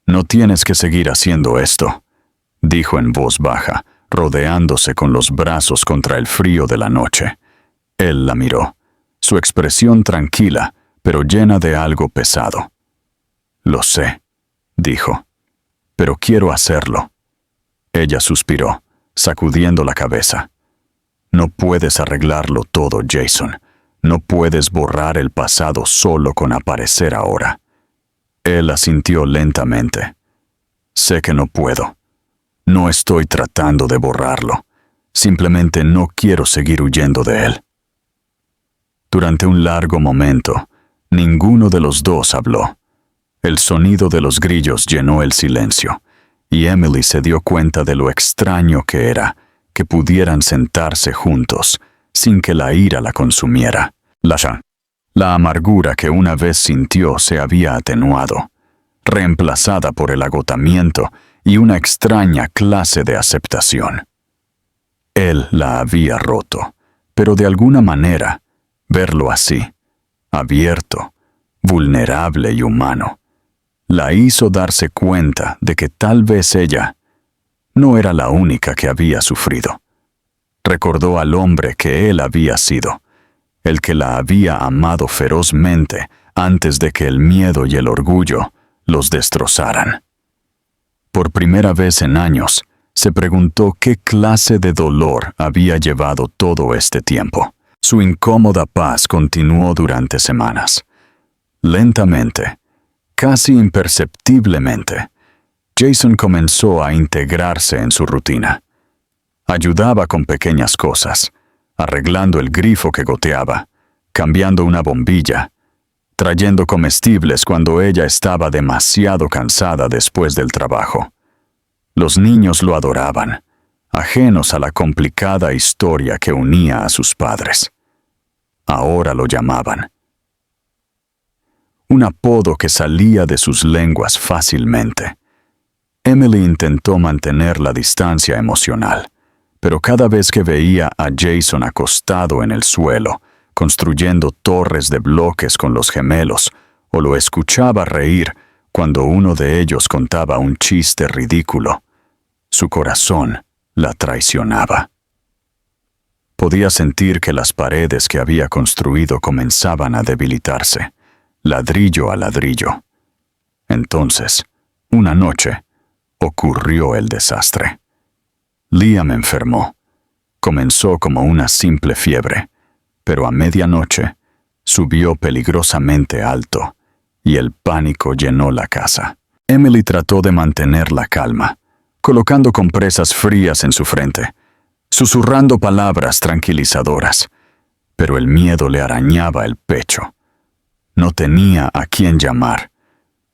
«No tienes que seguir haciendo esto», dijo en voz baja, rodeándose con los brazos contra el frío de la noche. Él la miró, su expresión tranquila, pero llena de algo pesado. «Lo sé», dijo, «pero quiero hacerlo». Ella suspiró, sacudiendo la cabeza. «No puedes arreglarlo todo, Jason. No puedes borrar el pasado solo con aparecer ahora». Él asintió lentamente. «Sé que no puedo. No estoy tratando de borrarlo. Simplemente no quiero seguir huyendo de él». Durante un largo momento, ninguno de los dos habló. El sonido de los grillos llenó el silencio, y Emily se dio cuenta de lo extraño que era que pudieran sentarse juntos sin que la ira la consumiera. La amargura que una vez sintió se había atenuado, reemplazada por el agotamiento y una extraña clase de aceptación. Él la había roto, pero de alguna manera, verlo así, abierto, vulnerable y humano, la hizo darse cuenta de que tal vez ella no era la única que había sufrido. Recordó al hombre que él había sido, el que la había amado ferozmente antes de que el miedo y el orgullo los destrozaran. Por primera vez en años, se preguntó qué clase de dolor había llevado todo este tiempo. Su incómoda paz continuó durante semanas. Lentamente, casi imperceptiblemente, Jason comenzó a integrarse en su rutina. Ayudaba con pequeñas cosas, arreglando el grifo que goteaba, cambiando una bombilla, trayendo comestibles cuando ella estaba demasiado cansada después del trabajo. Los niños lo adoraban, ajenos a la complicada historia que unía a sus padres. Ahora lo llamaban. Un apodo que salía de sus lenguas fácilmente. Emily intentó mantener la distancia emocional, pero cada vez que veía a Jason acostado en el suelo, construyendo torres de bloques con los gemelos, o lo escuchaba reír cuando uno de ellos contaba un chiste ridículo, su corazón la traicionaba. Podía sentir que las paredes que había construido comenzaban a debilitarse, ladrillo a ladrillo. Entonces, una noche, ocurrió el desastre. Liam enfermó. Comenzó como una simple fiebre, pero a medianoche subió peligrosamente alto y el pánico llenó la casa. Emily trató de mantener la calma, colocando compresas frías en su frente, susurrando palabras tranquilizadoras, pero el miedo le arañaba el pecho. No tenía a quién llamar.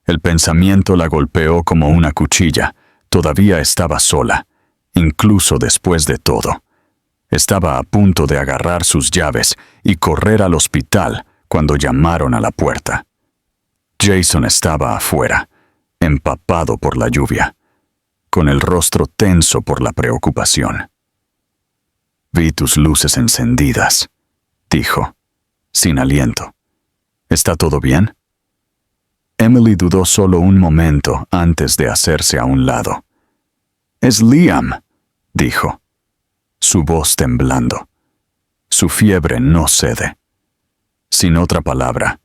El pensamiento la golpeó como una cuchilla. Todavía estaba sola, incluso después de todo. Estaba a punto de agarrar sus llaves y correr al hospital cuando llamaron a la puerta. Jason estaba afuera, empapado por la lluvia, con el rostro tenso por la preocupación. «Vi tus luces encendidas», dijo, sin aliento. «¿Está todo bien?» Emily dudó solo un momento antes de hacerse a un lado. «Es Liam», dijo, su voz temblando. Su fiebre no cede. Sin otra palabra,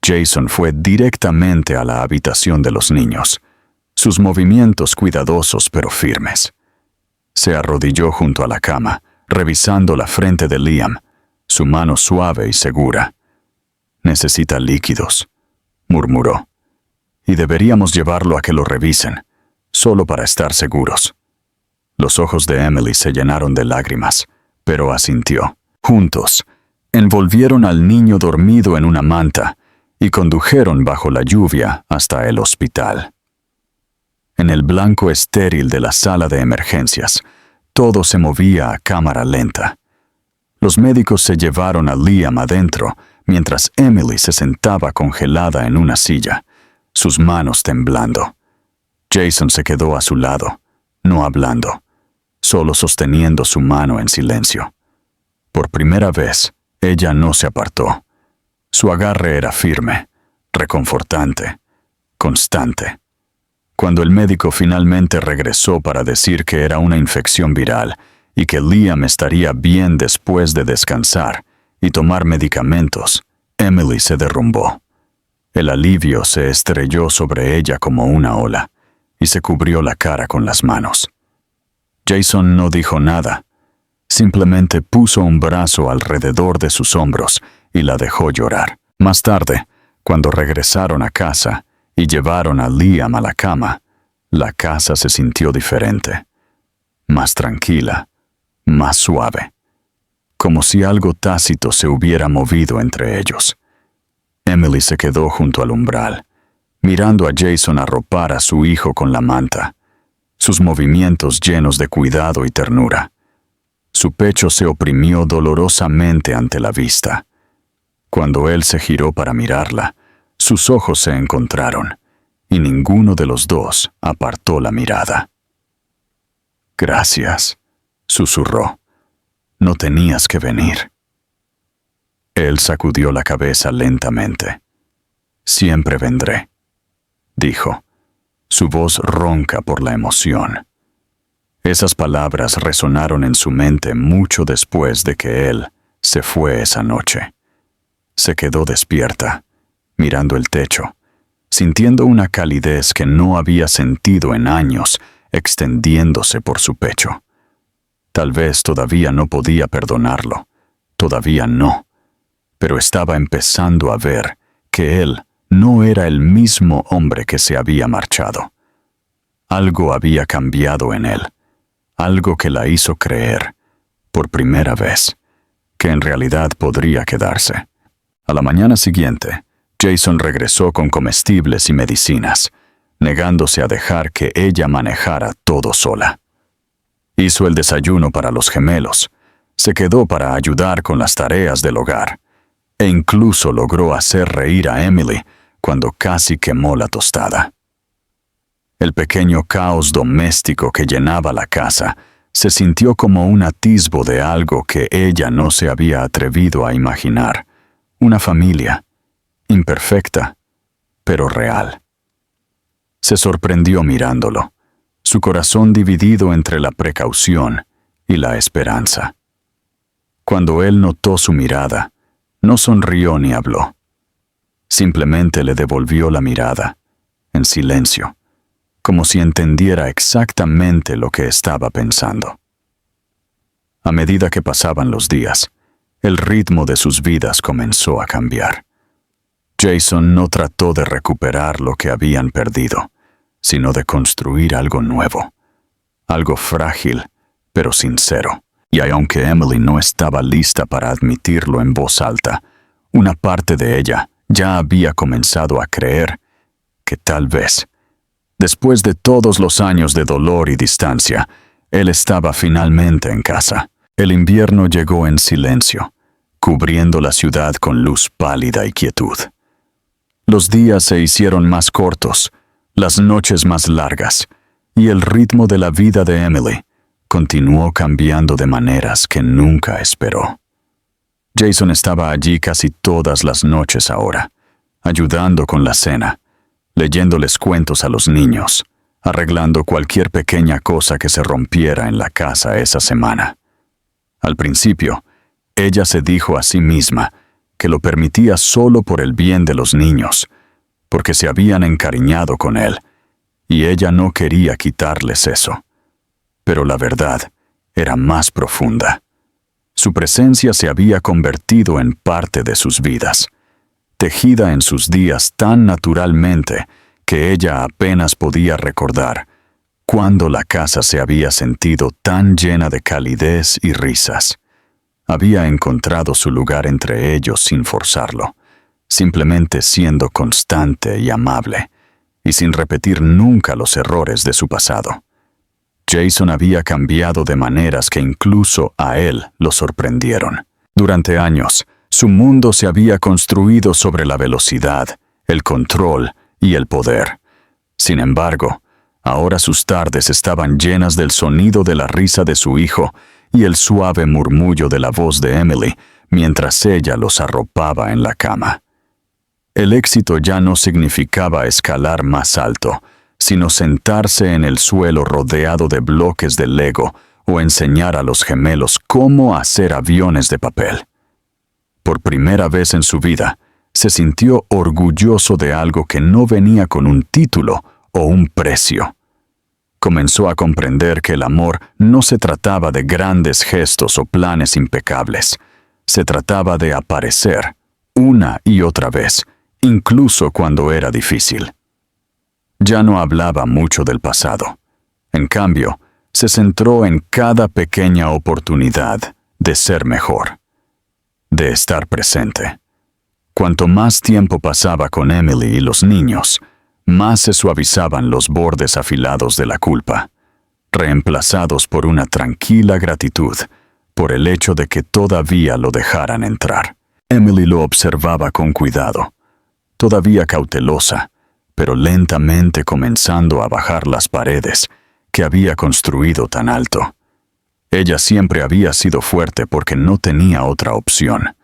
Jason fue directamente a la habitación de los niños, sus movimientos cuidadosos pero firmes. Se arrodilló junto a la cama, revisando la frente de Liam, su mano suave y segura. «Necesita líquidos», murmuró. «Y deberíamos llevarlo a que lo revisen, solo para estar seguros». Los ojos de Emily se llenaron de lágrimas, pero asintió. Juntos, envolvieron al niño dormido en una manta y condujeron bajo la lluvia hasta el hospital. En el blanco estéril de la sala de emergencias, todo se movía a cámara lenta. Los médicos se llevaron a Liam adentro, mientras Emily se sentaba congelada en una silla, sus manos temblando. Jason se quedó a su lado, no hablando, solo sosteniendo su mano en silencio. Por primera vez, ella no se apartó. Su agarre era firme, reconfortante, constante. Cuando el médico finalmente regresó para decir que era una infección viral y que Liam estaría bien después de descansar y tomar medicamentos, Emily se derrumbó. El alivio se estrelló sobre ella como una ola y se cubrió la cara con las manos. Jason no dijo nada. Simplemente puso un brazo alrededor de sus hombros y la dejó llorar. Más tarde, cuando regresaron a casa y llevaron a Liam a la cama, la casa se sintió diferente, más tranquila, más suave, como si algo tácito se hubiera movido entre ellos. Emily se quedó junto al umbral, mirando a Jason arropar a su hijo con la manta, sus movimientos llenos de cuidado y ternura. Su pecho se oprimió dolorosamente ante la vista. Cuando él se giró para mirarla, sus ojos se encontraron, y ninguno de los dos apartó la mirada. «Gracias», susurró. «No tenías que venir». Él sacudió la cabeza lentamente. «Siempre vendré», dijo, su voz ronca por la emoción. Esas palabras resonaron en su mente mucho después de que él se fue esa noche. Se quedó despierta, mirando el techo, sintiendo una calidez que no había sentido en años extendiéndose por su pecho. Tal vez todavía no podía perdonarlo, todavía no, pero estaba empezando a ver que él no era el mismo hombre que se había marchado. Algo había cambiado en él, algo que la hizo creer, por primera vez, que en realidad podría quedarse. A la mañana siguiente, Jason regresó con comestibles y medicinas, negándose a dejar que ella manejara todo sola. Hizo el desayuno para los gemelos, se quedó para ayudar con las tareas del hogar, e incluso logró hacer reír a Emily cuando casi quemó la tostada. El pequeño caos doméstico que llenaba la casa se sintió como un atisbo de algo que ella no se había atrevido a imaginar. Una familia, imperfecta, pero real. Se sorprendió mirándolo, su corazón dividido entre la precaución y la esperanza. Cuando él notó su mirada, no sonrió ni habló. Simplemente le devolvió la mirada, en silencio, como si entendiera exactamente lo que estaba pensando. A medida que pasaban los días, el ritmo de sus vidas comenzó a cambiar. Jason no trató de recuperar lo que habían perdido, sino de construir algo nuevo, algo frágil, pero sincero. Y aunque Emily no estaba lista para admitirlo en voz alta, una parte de ella ya había comenzado a creer que tal vez, después de todos los años de dolor y distancia, él estaba finalmente en casa. El invierno llegó en silencio, cubriendo la ciudad con luz pálida y quietud. Los días se hicieron más cortos, las noches más largas, y el ritmo de la vida de Emily continuó cambiando de maneras que nunca esperó. Jason estaba allí casi todas las noches ahora, ayudando con la cena, leyéndoles cuentos a los niños, arreglando cualquier pequeña cosa que se rompiera en la casa esa semana. Al principio, ella se dijo a sí misma que lo permitía solo por el bien de los niños, porque se habían encariñado con él, y ella no quería quitarles eso. Pero la verdad era más profunda. Su presencia se había convertido en parte de sus vidas, tejida en sus días tan naturalmente que ella apenas podía recordar cuándo la casa se había sentido tan llena de calidez y risas. Había encontrado su lugar entre ellos sin forzarlo, simplemente siendo constante y amable, y sin repetir nunca los errores de su pasado. Jason había cambiado de maneras que incluso a él lo sorprendieron. Durante años, su mundo se había construido sobre la velocidad, el control y el poder. Sin embargo, ahora sus tardes estaban llenas del sonido de la risa de su hijo y el suave murmullo de la voz de Emily mientras ella los arropaba en la cama. El éxito ya no significaba escalar más alto, sino sentarse en el suelo rodeado de bloques de Lego o enseñar a los gemelos cómo hacer aviones de papel. Por primera vez en su vida, se sintió orgulloso de algo que no venía con un título o un precio. Comenzó a comprender que el amor no se trataba de grandes gestos o planes impecables. Se trataba de aparecer, una y otra vez, incluso cuando era difícil. Ya no hablaba mucho del pasado. En cambio, se centró en cada pequeña oportunidad de ser mejor, de estar presente. Cuanto más tiempo pasaba con Emily y los niños, más se suavizaban los bordes afilados de la culpa, reemplazados por una tranquila gratitud por el hecho de que todavía lo dejaran entrar. Emily lo observaba con cuidado, todavía cautelosa, pero lentamente comenzando a bajar las paredes que había construido tan alto. Ella siempre había sido fuerte porque no tenía otra opción,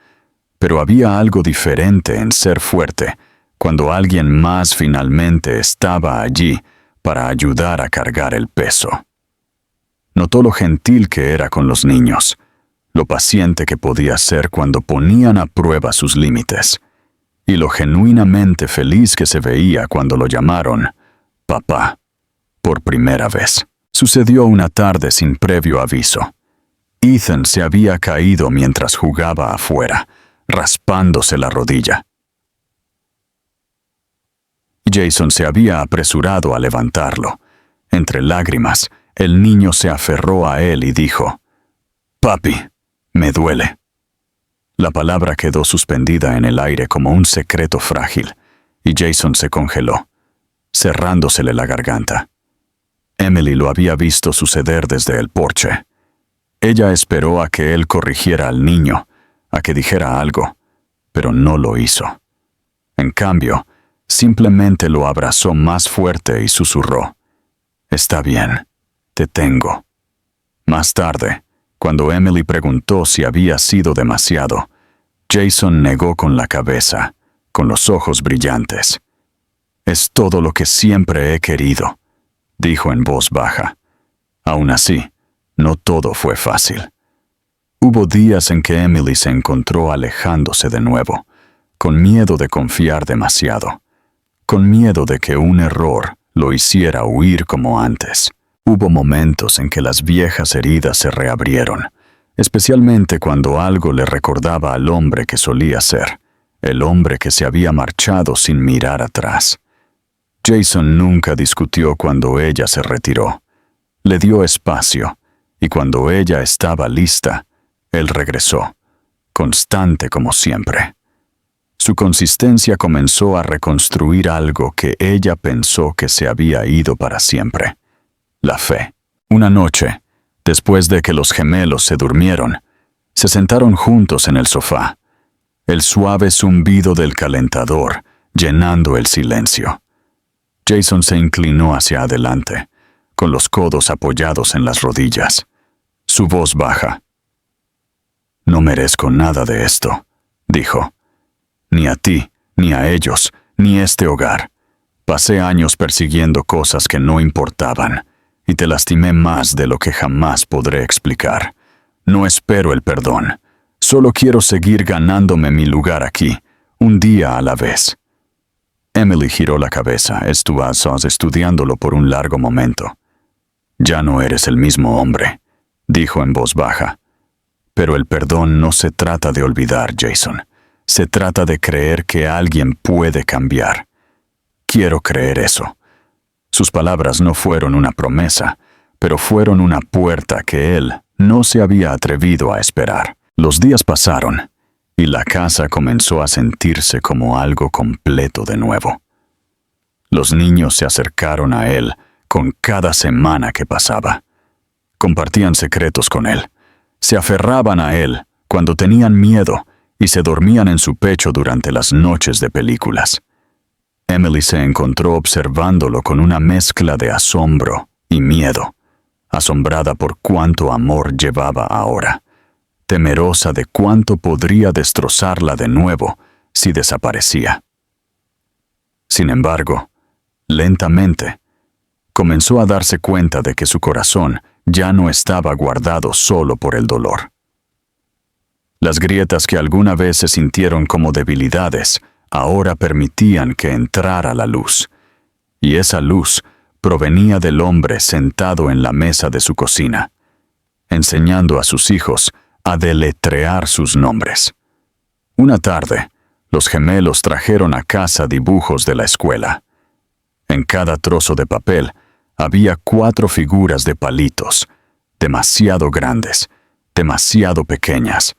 pero había algo diferente en ser fuerte cuando alguien más finalmente estaba allí para ayudar a cargar el peso. Notó lo gentil que era con los niños, lo paciente que podía ser cuando ponían a prueba sus límites, y lo genuinamente feliz que se veía cuando lo llamaron papá por primera vez. Sucedió una tarde sin previo aviso. Ethan se había caído mientras jugaba afuera, raspándose la rodilla. Jason se había apresurado a levantarlo. Entre lágrimas, el niño se aferró a él y dijo: «Papi, me duele». La palabra quedó suspendida en el aire como un secreto frágil, y Jason se congeló, cerrándosele la garganta. Emily lo había visto suceder desde el porche. Ella esperó a que él corrigiera al niño, a que dijera algo, pero no lo hizo. En cambio, simplemente lo abrazó más fuerte y susurró: «Está bien, te tengo». Más tarde, cuando Emily preguntó si había sido demasiado, Jason negó con la cabeza, con los ojos brillantes. «Es todo lo que siempre he querido», dijo en voz baja. Aún así, no todo fue fácil. Hubo días en que Emily se encontró alejándose de nuevo, con miedo de confiar demasiado, con miedo de que un error lo hiciera huir como antes. Hubo momentos en que las viejas heridas se reabrieron, especialmente cuando algo le recordaba al hombre que solía ser, el hombre que se había marchado sin mirar atrás. Jason nunca discutió cuando ella se retiró. Le dio espacio, y cuando ella estaba lista, él regresó, constante como siempre. Su consistencia comenzó a reconstruir algo que ella pensó que se había ido para siempre: la fe. Una noche, después de que los gemelos se durmieron, se sentaron juntos en el sofá, el suave zumbido del calentador llenando el silencio. Jason se inclinó hacia adelante, con los codos apoyados en las rodillas, su voz baja. «No merezco nada de esto», dijo. «Ni a ti, ni a ellos, ni este hogar. Pasé años persiguiendo cosas que no importaban, y te lastimé más de lo que jamás podré explicar. No espero el perdón, Solo quiero seguir ganándome mi lugar aquí, un día a la vez. Emily giró la cabeza, estudiándolo por un largo momento. Ya no eres el mismo hombre, dijo en voz baja. Pero el perdón no se trata de olvidar, Jason. Se trata de creer que alguien puede cambiar. Quiero creer eso. Sus palabras no fueron una promesa, pero fueron una puerta que él no se había atrevido a esperar. Los días pasaron, y la casa comenzó a sentirse como algo completo de nuevo. Los niños se acercaron a él con cada semana que pasaba. Compartían secretos con él. Se aferraban a él cuando tenían miedo y se dormían en su pecho durante las noches de películas. Emily se encontró observándolo con una mezcla de asombro y miedo, asombrada por cuánto amor llevaba ahora, temerosa de cuánto podría destrozarla de nuevo si desaparecía. Sin embargo, lentamente, comenzó a darse cuenta de que su corazón ya no estaba guardado solo por el dolor. Las grietas que alguna vez se sintieron como debilidades ahora permitían que entrara la luz, y esa luz provenía del hombre sentado en la mesa de su cocina, enseñando a sus hijos a deletrear sus nombres. Una tarde, los gemelos trajeron a casa dibujos de la escuela. En cada trozo de papel había 4 figuras de palitos, demasiado grandes, demasiado pequeñas,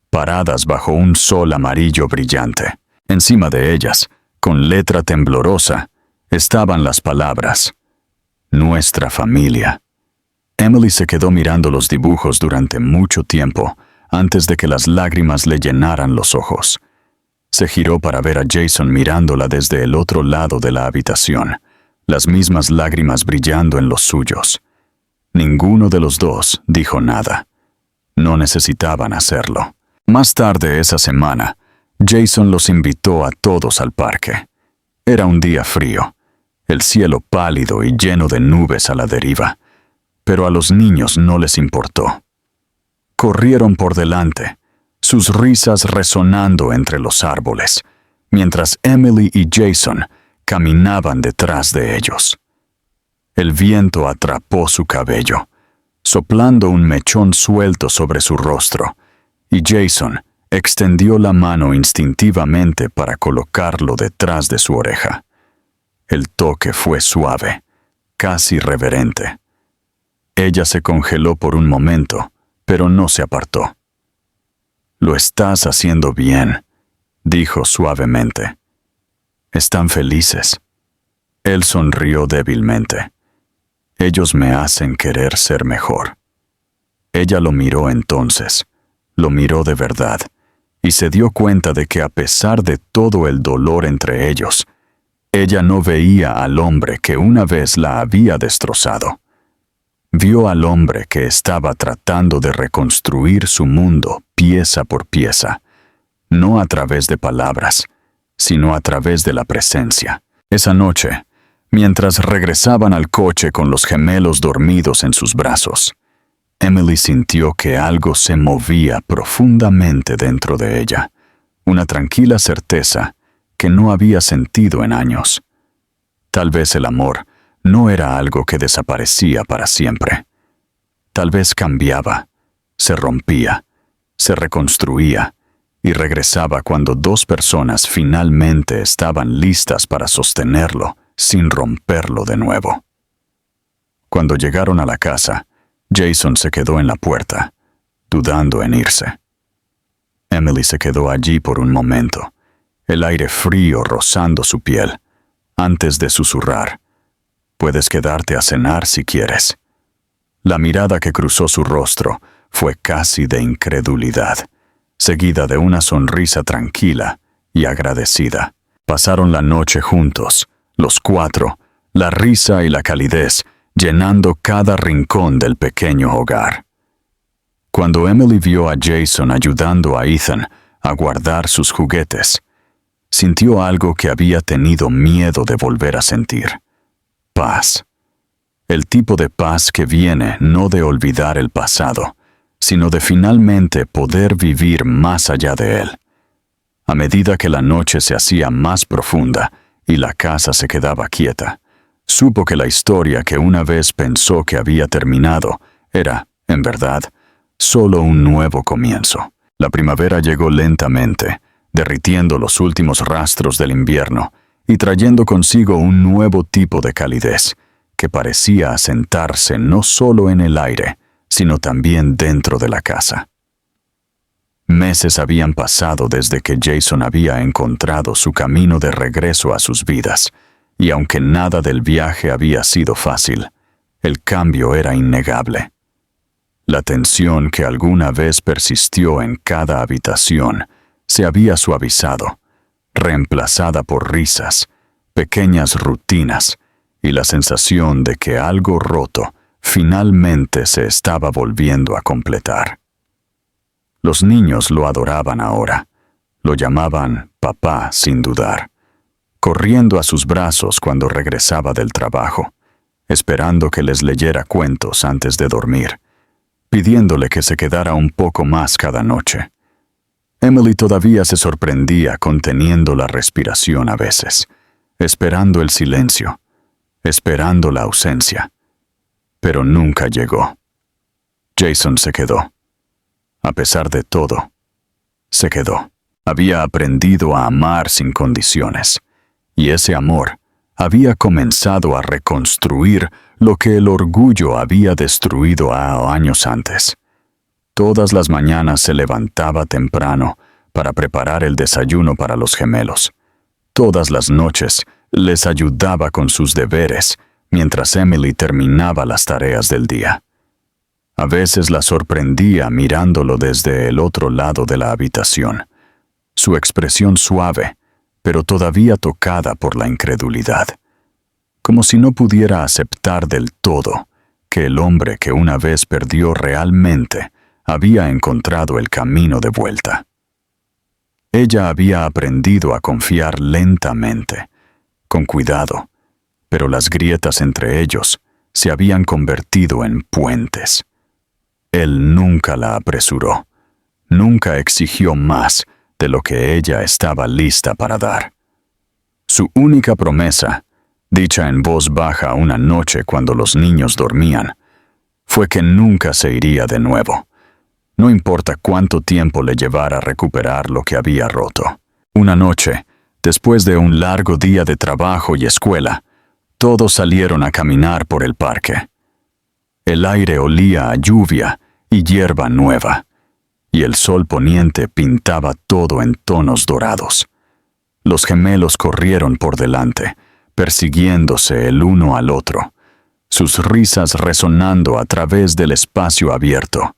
paradas bajo un sol amarillo brillante. Encima de ellas, con letra temblorosa, estaban las palabras: Nuestra familia. Emily se quedó mirando los dibujos durante mucho tiempo antes de que las lágrimas le llenaran los ojos. Se giró para ver a Jason mirándola desde el otro lado de la habitación, las mismas lágrimas brillando en los suyos. Ninguno de los dos dijo nada. No necesitaban hacerlo. Más tarde esa semana, Jason los invitó a todos al parque. Era un día frío, el cielo pálido y lleno de nubes a la deriva, pero a los niños no les importó. Corrieron por delante, sus risas resonando entre los árboles, mientras Emily y Jason caminaban detrás de ellos. El viento atrapó su cabello, soplando un mechón suelto sobre su rostro, y Jason extendió la mano instintivamente para colocarlo detrás de su oreja. El toque fue suave, casi reverente. Ella se congeló por un momento, pero no se apartó. «Lo estás haciendo bien», dijo suavemente. «¿Están felices?» Él sonrió débilmente. «Ellos me hacen querer ser mejor». Ella lo miró entonces, lo miró de verdad, y se dio cuenta de que a pesar de todo el dolor entre ellos, ella no veía al hombre que una vez la había destrozado. Vio al hombre que estaba tratando de reconstruir su mundo pieza por pieza, no a través de palabras, sino a través de la presencia. Esa noche, mientras regresaban al coche con los gemelos dormidos en sus brazos, Emily sintió que algo se movía profundamente dentro de ella, una tranquila certeza que no había sentido en años. Tal vez el amor no era algo que desaparecía para siempre. Tal vez cambiaba, se rompía, se reconstruía y regresaba cuando 2 personas finalmente estaban listas para sostenerlo sin romperlo de nuevo. Cuando llegaron a la casa, Jason se quedó en la puerta, dudando en irse. Emily se quedó allí por un momento, el aire frío rozando su piel, antes de susurrar: «Puedes quedarte a cenar si quieres». La mirada que cruzó su rostro fue casi de incredulidad, seguida de una sonrisa tranquila y agradecida. Pasaron la noche juntos, los 4, la risa y la calidez llenando cada rincón del pequeño hogar. Cuando Emily vio a Jason ayudando a Ethan a guardar sus juguetes, sintió algo que había tenido miedo de volver a sentir: paz. El tipo de paz que viene no de olvidar el pasado, sino de finalmente poder vivir más allá de él. A medida que la noche se hacía más profunda y la casa se quedaba quieta, supo que la historia que una vez pensó que había terminado era, en verdad, solo un nuevo comienzo. La primavera llegó lentamente, derritiendo los últimos rastros del invierno y trayendo consigo un nuevo tipo de calidez, que parecía asentarse no solo en el aire, sino también dentro de la casa. Meses habían pasado desde que Jason había encontrado su camino de regreso a sus vidas, y aunque nada del viaje había sido fácil, el cambio era innegable. La tensión que alguna vez persistió en cada habitación se había suavizado, reemplazada por risas, pequeñas rutinas y la sensación de que algo roto finalmente se estaba volviendo a completar. Los niños lo adoraban ahora, lo llamaban papá sin dudar, corriendo a sus brazos cuando regresaba del trabajo, esperando que les leyera cuentos antes de dormir, pidiéndole que se quedara un poco más cada noche. Emily todavía se sorprendía conteniendo la respiración a veces, esperando el silencio, esperando la ausencia, pero nunca llegó. Jason se quedó. A pesar de todo, se quedó. Había aprendido a amar sin condiciones, y ese amor había comenzado a reconstruir lo que el orgullo había destruido años antes. Todas las mañanas se levantaba temprano para preparar el desayuno para los gemelos. Todas las noches les ayudaba con sus deberes mientras Emily terminaba las tareas del día. A veces la sorprendía mirándolo desde el otro lado de la habitación, su expresión suave, pero todavía tocada por la incredulidad, como si no pudiera aceptar del todo que el hombre que una vez perdió realmente había encontrado el camino de vuelta. Ella había aprendido a confiar lentamente, con cuidado, pero las grietas entre ellos se habían convertido en puentes. Él nunca la apresuró, nunca exigió más de lo que ella estaba lista para dar. Su única promesa, dicha en voz baja una noche cuando los niños dormían, fue que nunca se iría de nuevo, no importa cuánto tiempo le llevara a recuperar lo que había roto. Una noche, después de un largo día de trabajo y escuela, todos salieron a caminar por el parque. El aire olía a lluvia y hierba nueva, y el sol poniente pintaba todo en tonos dorados. Los gemelos corrieron por delante, persiguiéndose el uno al otro, sus risas resonando a través del espacio abierto,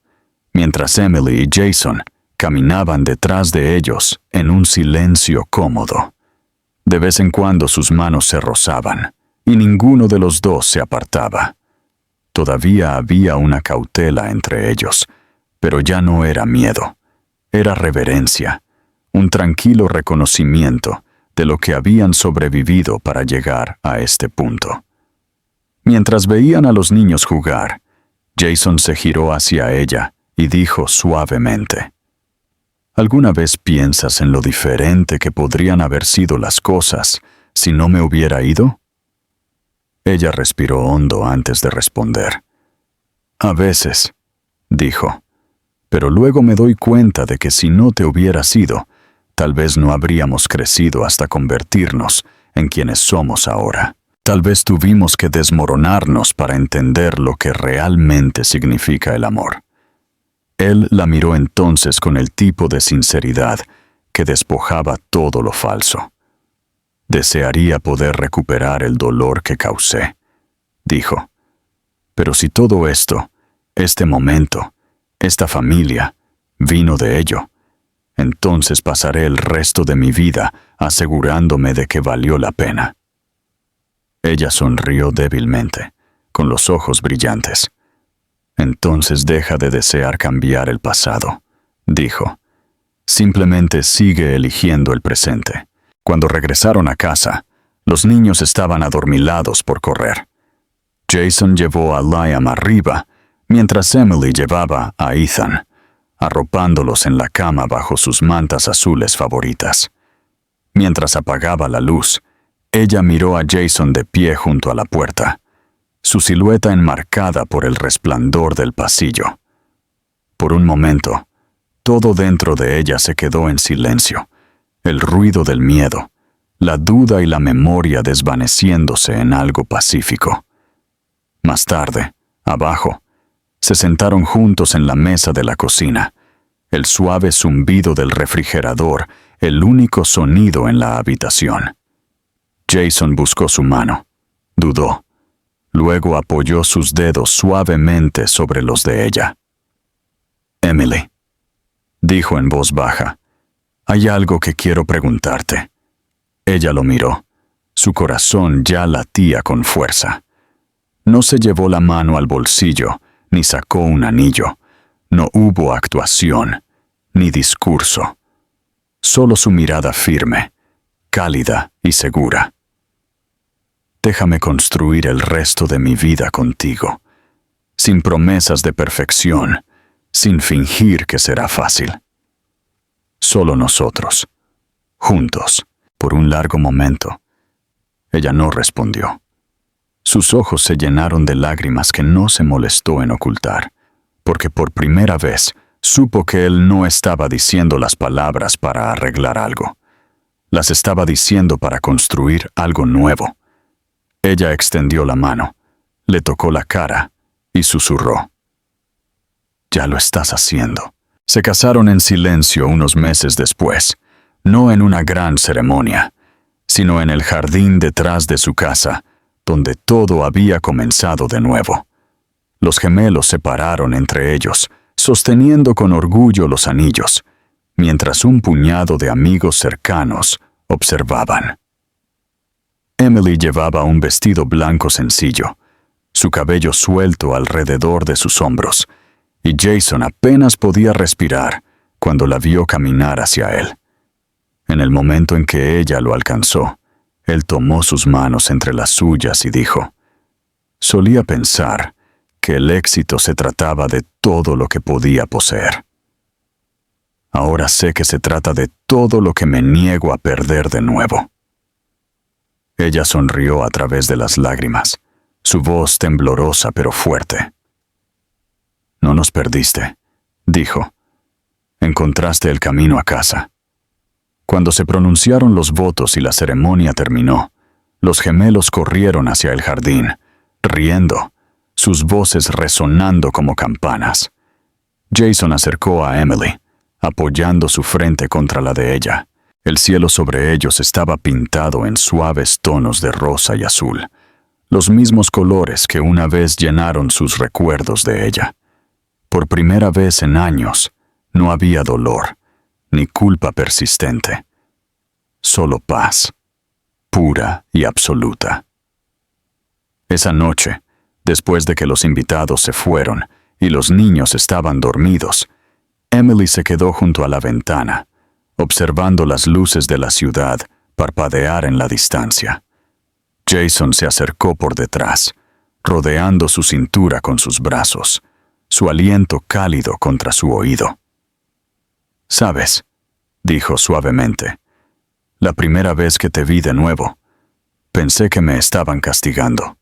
mientras Emily y Jason caminaban detrás de ellos en un silencio cómodo. De vez en cuando sus manos se rozaban, y ninguno de los dos se apartaba. Todavía había una cautela entre ellos, pero ya no era miedo, era reverencia, un tranquilo reconocimiento de lo que habían sobrevivido para llegar a este punto. Mientras veían a los niños jugar, Jason se giró hacia ella y dijo suavemente: ¿Alguna vez piensas en lo diferente que podrían haber sido las cosas si no me hubiera ido? Ella respiró hondo antes de responder. A veces, dijo, pero luego me doy cuenta de que si no te hubieras ido, tal vez no habríamos crecido hasta convertirnos en quienes somos ahora. Tal vez tuvimos que desmoronarnos para entender lo que realmente significa el amor. Él la miró entonces con el tipo de sinceridad que despojaba todo lo falso. Desearía poder recuperar el dolor que causé, dijo. Pero si todo esto, este momento, esta familia, vino de ello, entonces pasaré el resto de mi vida asegurándome de que valió la pena. Ella sonrió débilmente, con los ojos brillantes. Entonces deja de desear cambiar el pasado, dijo. Simplemente sigue eligiendo el presente. Cuando regresaron a casa, los niños estaban adormilados por correr. Jason llevó a Liam arriba, mientras Emily llevaba a Ethan, arropándolos en la cama bajo sus mantas azules favoritas. Mientras apagaba la luz, ella miró a Jason de pie junto a la puerta, su silueta enmarcada por el resplandor del pasillo. Por un momento, todo dentro de ella se quedó en silencio, el ruido del miedo, la duda y la memoria desvaneciéndose en algo pacífico. Más tarde, abajo, se sentaron juntos en la mesa de la cocina, el suave zumbido del refrigerador, el único sonido en la habitación. Jason buscó su mano, dudó, luego apoyó sus dedos suavemente sobre los de ella. «Emily», dijo en voz baja, «hay algo que quiero preguntarte». Ella lo miró. Su corazón ya latía con fuerza. No se llevó la mano al bolsillo, ni sacó un anillo. No hubo actuación, ni discurso. Solo su mirada firme, cálida y segura. «Déjame construir el resto de mi vida contigo, sin promesas de perfección, sin fingir que será fácil. Solo nosotros, juntos». Por un largo momento, ella no respondió. Sus ojos se llenaron de lágrimas que no se molestó en ocultar, porque por primera vez supo que él no estaba diciendo las palabras para arreglar algo. Las estaba diciendo para construir algo nuevo. Ella extendió la mano, le tocó la cara y susurró: «Ya lo estás haciendo». Se casaron en silencio unos meses después, no en una gran ceremonia, sino en el jardín detrás de su casa, donde todo había comenzado de nuevo. Los gemelos se pararon entre ellos, sosteniendo con orgullo los anillos, mientras un puñado de amigos cercanos observaban. Emily llevaba un vestido blanco sencillo, su cabello suelto alrededor de sus hombros, y Jason apenas podía respirar cuando la vio caminar hacia él. En el momento en que ella lo alcanzó, él tomó sus manos entre las suyas y dijo: «Solía pensar que el éxito se trataba de todo lo que podía poseer. Ahora sé que se trata de todo lo que me niego a perder de nuevo». Ella sonrió a través de las lágrimas, su voz temblorosa pero fuerte. «No nos perdiste», dijo. «Encontraste el camino a casa». Cuando se pronunciaron los votos y la ceremonia terminó, los gemelos corrieron hacia el jardín, riendo, sus voces resonando como campanas. Jason acercó a Emily, apoyando su frente contra la de ella. El cielo sobre ellos estaba pintado en suaves tonos de rosa y azul, los mismos colores que una vez llenaron sus recuerdos de ella. Por primera vez en años, no había dolor, ni culpa persistente. Solo paz, pura y absoluta. Esa noche, después de que los invitados se fueron y los niños estaban dormidos, Emily se quedó junto a la ventana, observando las luces de la ciudad parpadear en la distancia. Jason se acercó por detrás, rodeando su cintura con sus brazos, su aliento cálido contra su oído. «¿Sabes?», dijo suavemente, «la primera vez que te vi de nuevo, pensé que me estaban castigando.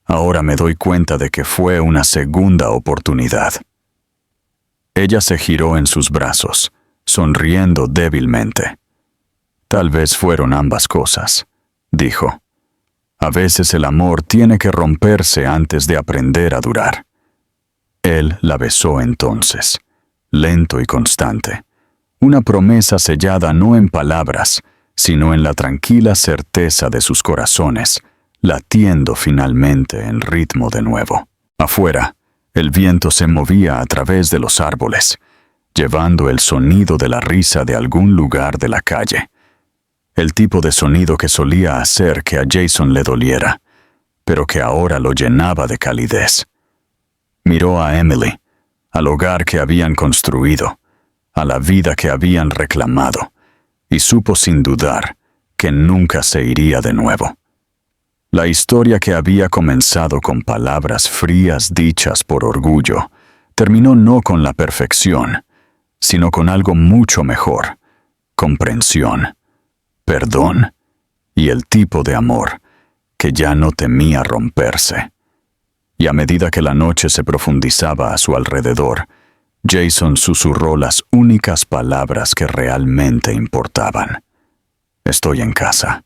Ahora me doy cuenta de que fue una segunda oportunidad». Ella se giró en sus brazos, sonriendo débilmente. «Tal vez fueron ambas cosas», dijo. «A veces el amor tiene que romperse antes de aprender a durar». Él la besó entonces, lento y constante, una promesa sellada no en palabras, sino en la tranquila certeza de sus corazones, latiendo finalmente en ritmo de nuevo. Afuera, el viento se movía a través de los árboles, llevando el sonido de la risa de algún lugar de la calle. El tipo de sonido que solía hacer que a Jason le doliera, pero que ahora lo llenaba de calidez. Miró a Emily, al hogar que habían construido, a la vida que habían reclamado, y supo sin dudar que nunca se iría de nuevo. La historia que había comenzado con palabras frías dichas por orgullo, terminó no con la perfección, sino con algo mucho mejor: comprensión, perdón y el tipo de amor que ya no temía romperse. Y a medida que la noche se profundizaba a su alrededor, Jason susurró las únicas palabras que realmente importaban: estoy en casa.